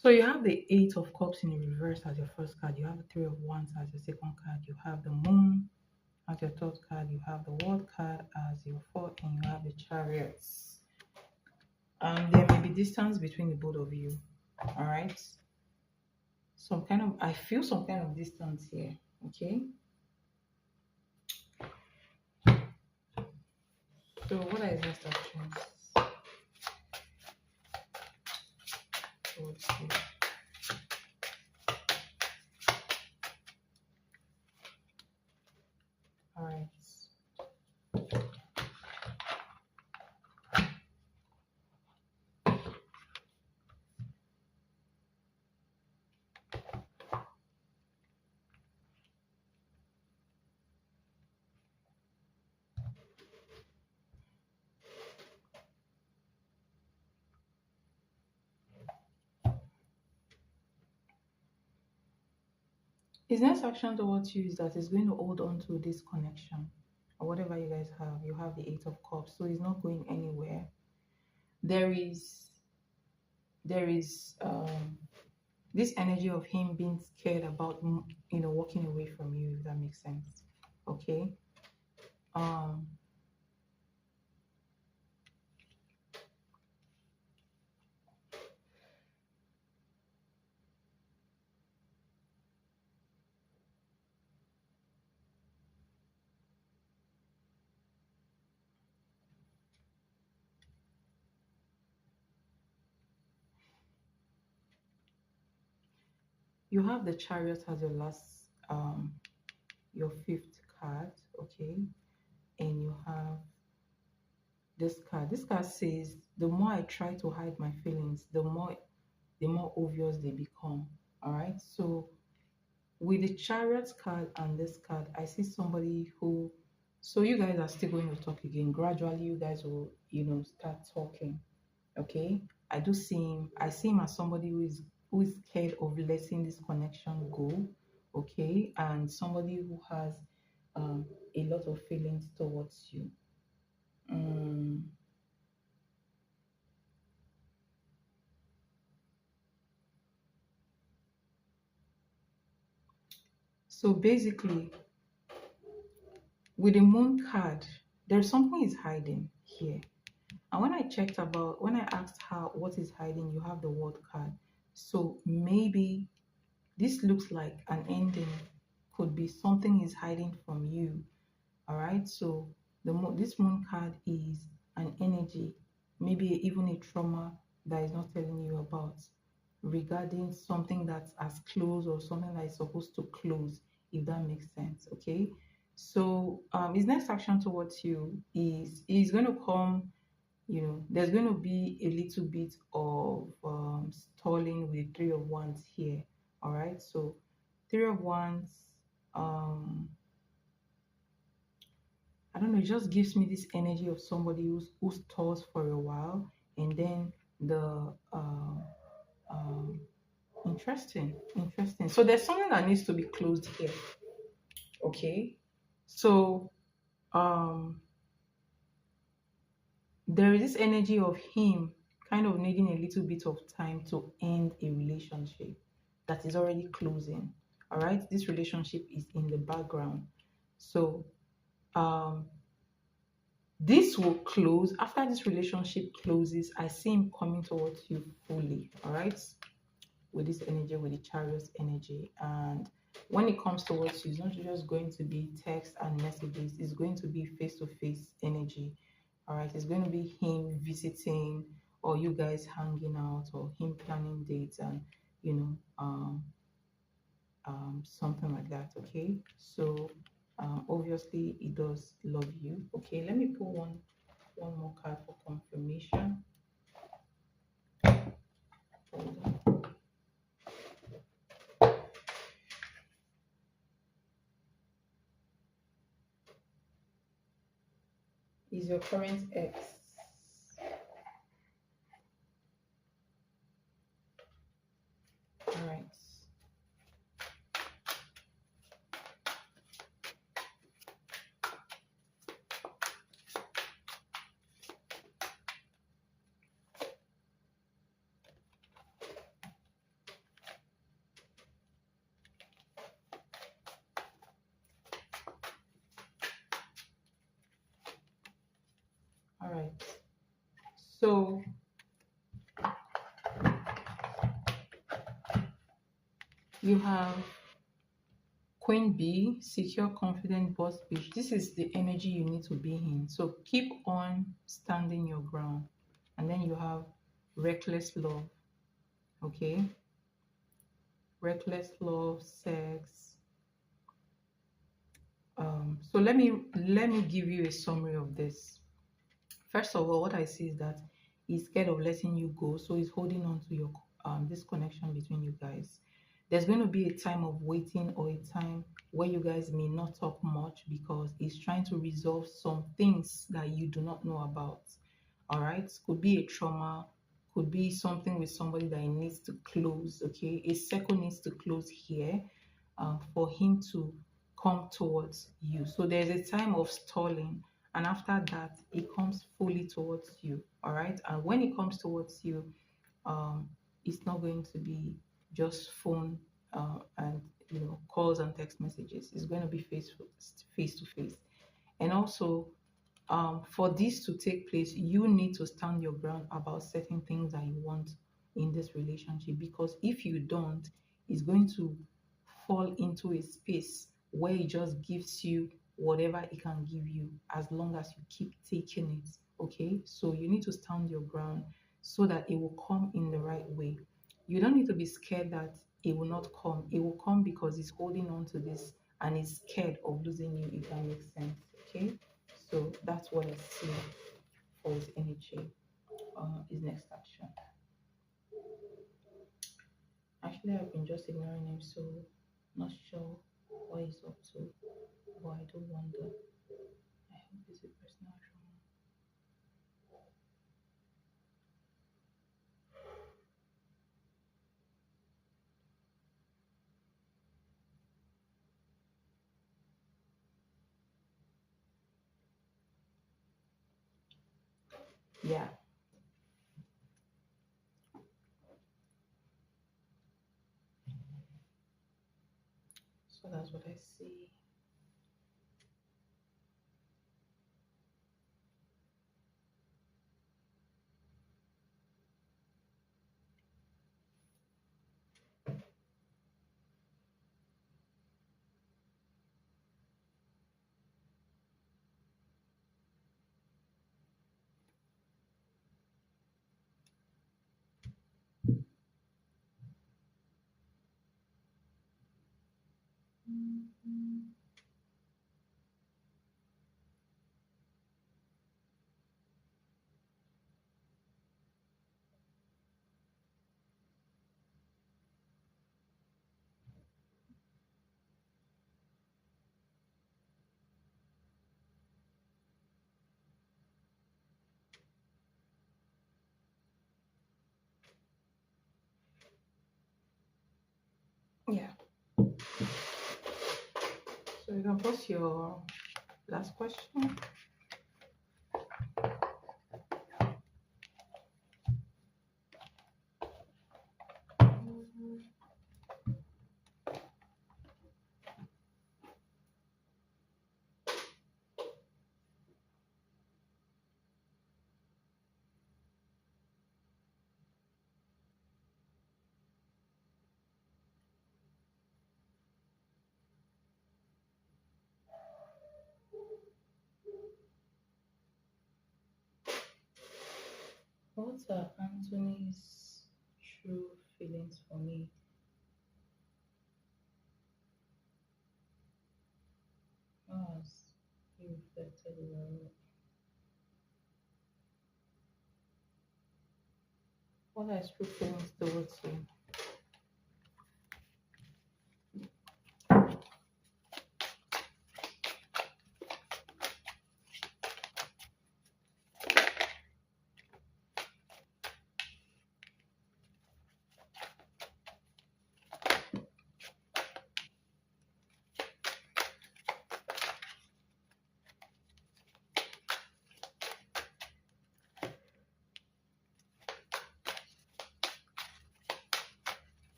So you have the Eight of Cups in the reverse as your first card. You have the Three of Wands as your second card. You have the Moon as your third card. You have the World card as your fourth, and you have the Chariots. There may be distance between the both of you. All right. I feel some kind of distance here. Okay. So what are his next actions towards you? All right. His next action towards you is that he's going to hold on to this connection or whatever you guys have. You have the Eight of Cups, so he's not going anywhere. There is this energy of him being scared about walking away from you, if that makes sense. Okay. Um, you have the Chariot as your last, your fifth card, okay, and you have this card. This card says, the more I try to hide my feelings, the more obvious they become. All right. So with the Chariot card and this card, I see somebody who. So you guys are still going to talk again. Gradually, you guys will, start talking. Okay. I see him as somebody who is scared of letting this connection go. Okay, and somebody who has a lot of feelings towards you. Mm. So basically, with the moon card, there's something is hiding here. And when I asked her what is hiding, you have the word card. So maybe this looks like an ending, could be something is hiding from you. All right. So this moon card is an energy, maybe even a trauma that is not telling you about regarding something that's as close or something that is supposed to close, if that makes sense. Okay. So his next action towards you is going to come. There's going to be a little bit of stalling with Three of Wands here. All right. So Three of Wands. Um, I don't know, it just gives me this energy of somebody who stalls for a while, and then the um interesting. So there's something that needs to be closed here. Okay. So um there is this energy of him kind of needing a little bit of time to end a relationship that is already closing. All right. This relationship is in the background. So um this will close. After this relationship closes, I see him coming towards you fully. All right. With this energy, with the Chariot energy. And when it comes towards you, it's not just going to be text and messages, it's going to be face-to-face energy. All right. It's going to be him visiting, or you guys hanging out, or him planning dates, and you know, something like that. Okay. So obviously he does love you. Okay, let me pull one more card for confirmation. Hold on. Is your current ex? All right. All right. So you have Queen Bee, secure, confident, boss bitch. This is the energy you need to be in. So keep on standing your ground. And then you have reckless love. Okay. Reckless love, sex. So let me give you a summary of this. First of all, what I see is that he's scared of letting you go, so he's holding on to your this connection between you guys. There's going to be a time of waiting, or a time where you guys may not talk much because he's trying to resolve some things that you do not know about. All right, could be a trauma, could be something with somebody that he needs to close. Okay, a circle needs to close here. for him to come towards you. So there's a time of stalling, and after that, it comes fully towards you. All right. And when it comes towards you, um, it's not going to be just phone and calls and text messages. It's going to be face to face. And also, for this to take place, you need to stand your ground about certain things that you want in this relationship. Because if you don't, it's going to fall into a space where it just gives you whatever it can give you as long as you keep taking it. Okay, so you need to stand your ground so that it will come in the right way. You don't need to be scared that it will not come. It will come because it's holding on to this and is scared of losing you, if that makes sense. Okay, so that's what I see for his energy. His next action. Actually, I've been just ignoring him, so not sure what he's up to, but I do wonder. I hope it's a personal trauma. Yeah, so that's what I see. Yeah, so you can post your last question. What are Anthony's true feelings for me? How has he reflected well? What are his true feelings towards you?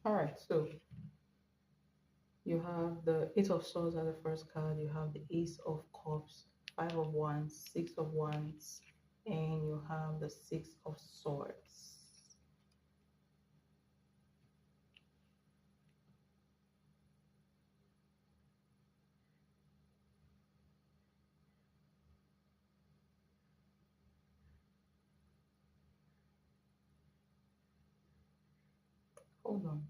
All right, so you have the Eight of Swords as the first card, you have the Ace of Cups, Five of Wands, Six of Wands, and you have the Six of Swords. Hold on.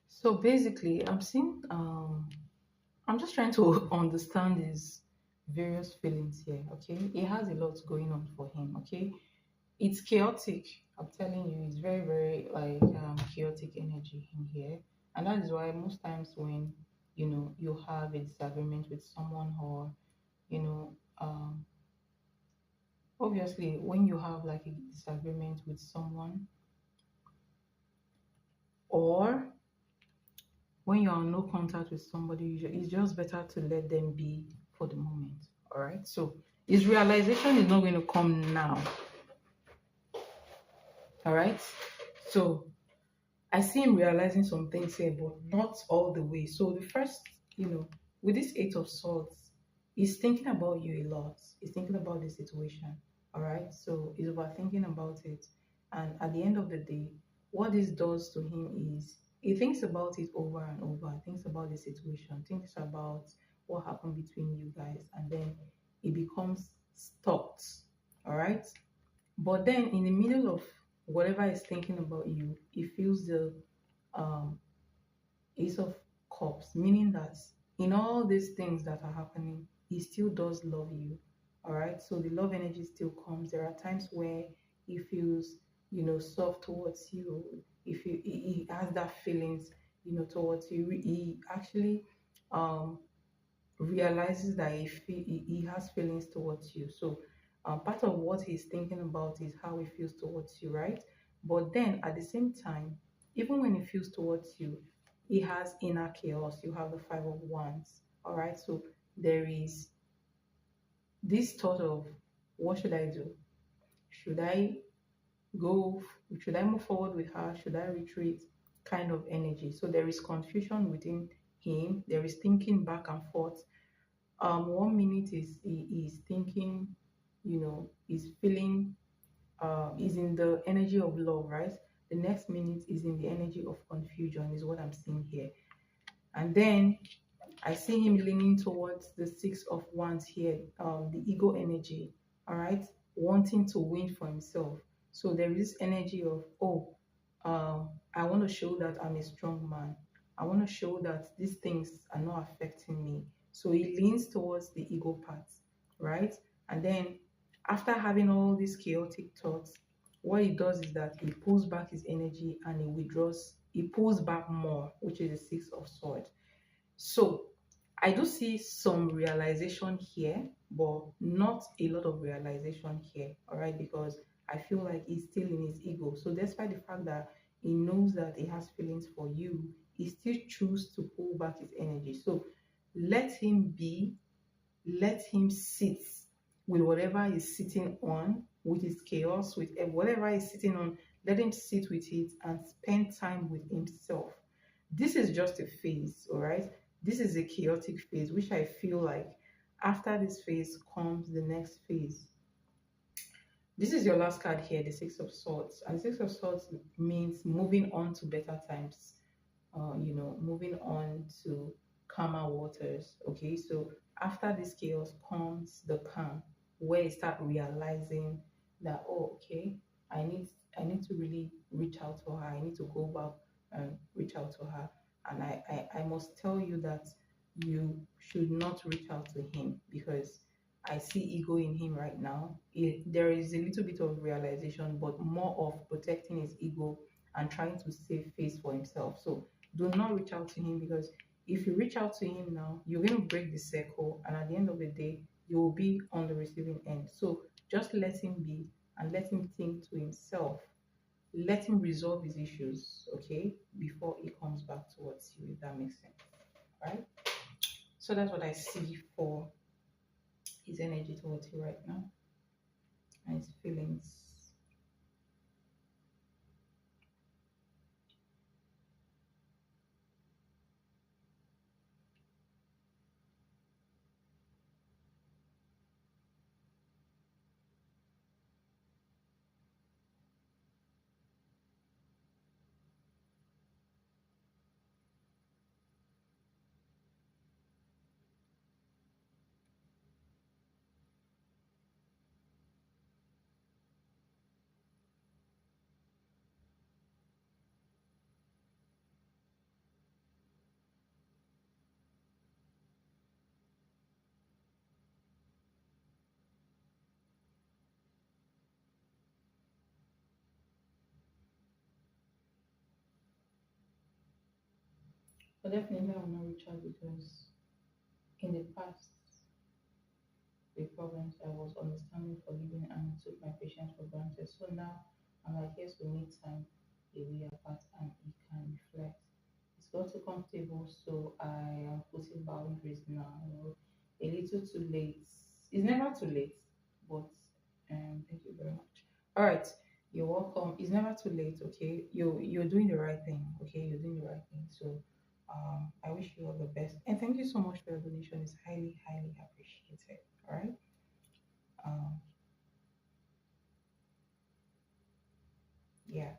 So basically, I'm just trying to understand his various feelings here, okay? He has a lot going on for him, okay? It's chaotic. I'm telling you, it's very, very like chaotic energy in here. And that is why most times when you have a disagreement with someone, or you know, obviously when you have like a disagreement with someone, or when you're on no contact with somebody, it's just better to let them be for the moment. All right. So his realization is not going to come now. All right. So I see him realizing some things here, but not all the way. So the first, with this Eight of Swords, he's thinking about you a lot. He's thinking about the situation. All right. So he's overthinking about it. And at the end of the day, what this does to him is he thinks about it over and over, thinks about the situation, thinks about what happened between you guys, and then he becomes stuck. All right. But then in the middle of whatever he's thinking about you, he feels the um, Ace of Cups, meaning that in all these things that are happening, he still does love you. All right. So the love energy still comes. There are times where he feels, soft towards you. If he has that feelings, towards you, he actually um realizes that he has feelings towards you. So part of what he's thinking about is how he feels towards you, right? But then at the same time, even when he feels towards you, he has inner chaos. You have the Five of Wands, all right? So there is this thought of, what should I do? Should I go? Should I move forward with her? Should I retreat? Kind of energy. So there is confusion within him. There is thinking back and forth. 1 minute is thinking, is feeling, is in the energy of love, right? The next minute is in the energy of confusion, is what I'm seeing here. And then I see him leaning towards the Six of Wands here, the ego energy, all right, wanting to win for himself. So there is this energy of, oh, I want to show that I'm a strong man. I want to show that these things are not affecting me. So he leans towards the ego part, right? And then after having all these chaotic thoughts, what he does is that he pulls back his energy and he withdraws, he pulls back more, which is the Six of Swords. So I do see some realization here, but not a lot of realization here, all right? Because I feel like he's still in his ego. So despite the fact that he knows that he has feelings for you, he still chooses to pull back his energy. So let him be, let him sit with whatever he's sitting on, with his chaos, with whatever he's sitting on. Let him sit with it and spend time with himself. This is just a phase, all right? This is a chaotic phase, which I feel like after this phase comes the next phase. This is your last card here, the Six of Swords. And the Six of Swords means moving on to better times, moving on to calmer waters. Okay, so after this chaos comes the calm, where you start realizing that, oh, okay, I need I need to really reach out to her. I need to go back and reach out to her. And I must tell you that you should not reach out to him because I see ego in him right now. There is a little bit of realization, but more of protecting his ego and trying to save face for himself. So do not reach out to him because if you reach out to him now, you're going to break the circle, and at the end of the day, you will be on the receiving end. So just let him be and let him think to himself. Let him resolve his issues, okay, before he comes back towards you, if that makes sense, right? So that's what I see for his energy towards you right now and his feelings. But definitely, I will not reach out because in the past, with problems, I was understanding, forgiving, and took my patience for granted. So now, I'm like, yes, we need time away apart and he can reflect. It's got too comfortable, so I am putting boundaries now. A little too late. It's never too late, but thank you very much. All right, you're welcome. It's never too late. Okay, you're doing the right thing. Okay, you're doing the right thing. So, I wish you all the best, and thank you so much for your donation. It's highly, highly appreciated. All right. Um, yeah.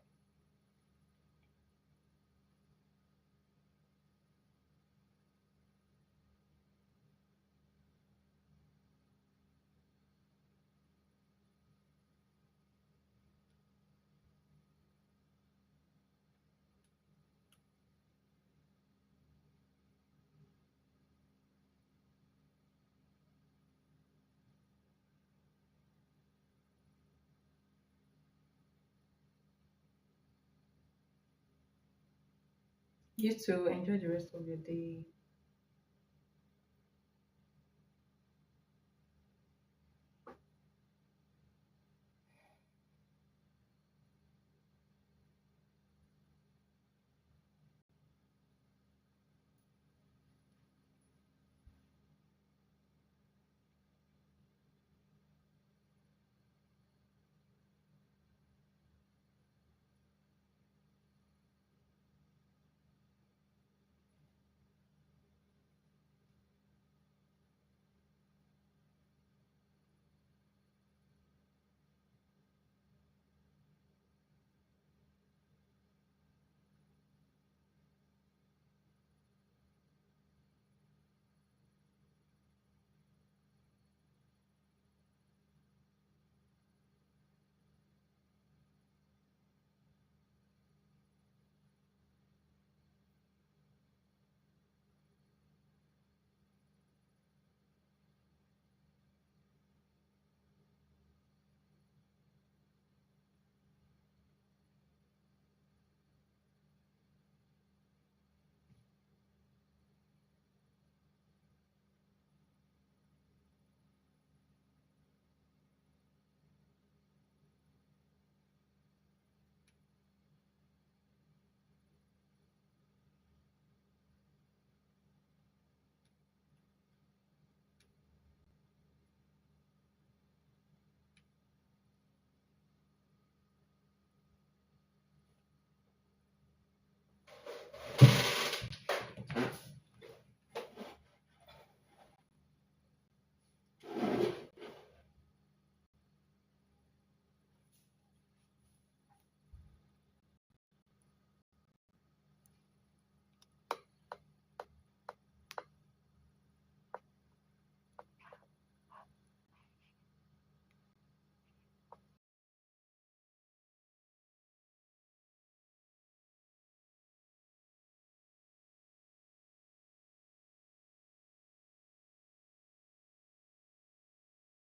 You too. Enjoy the rest of your day.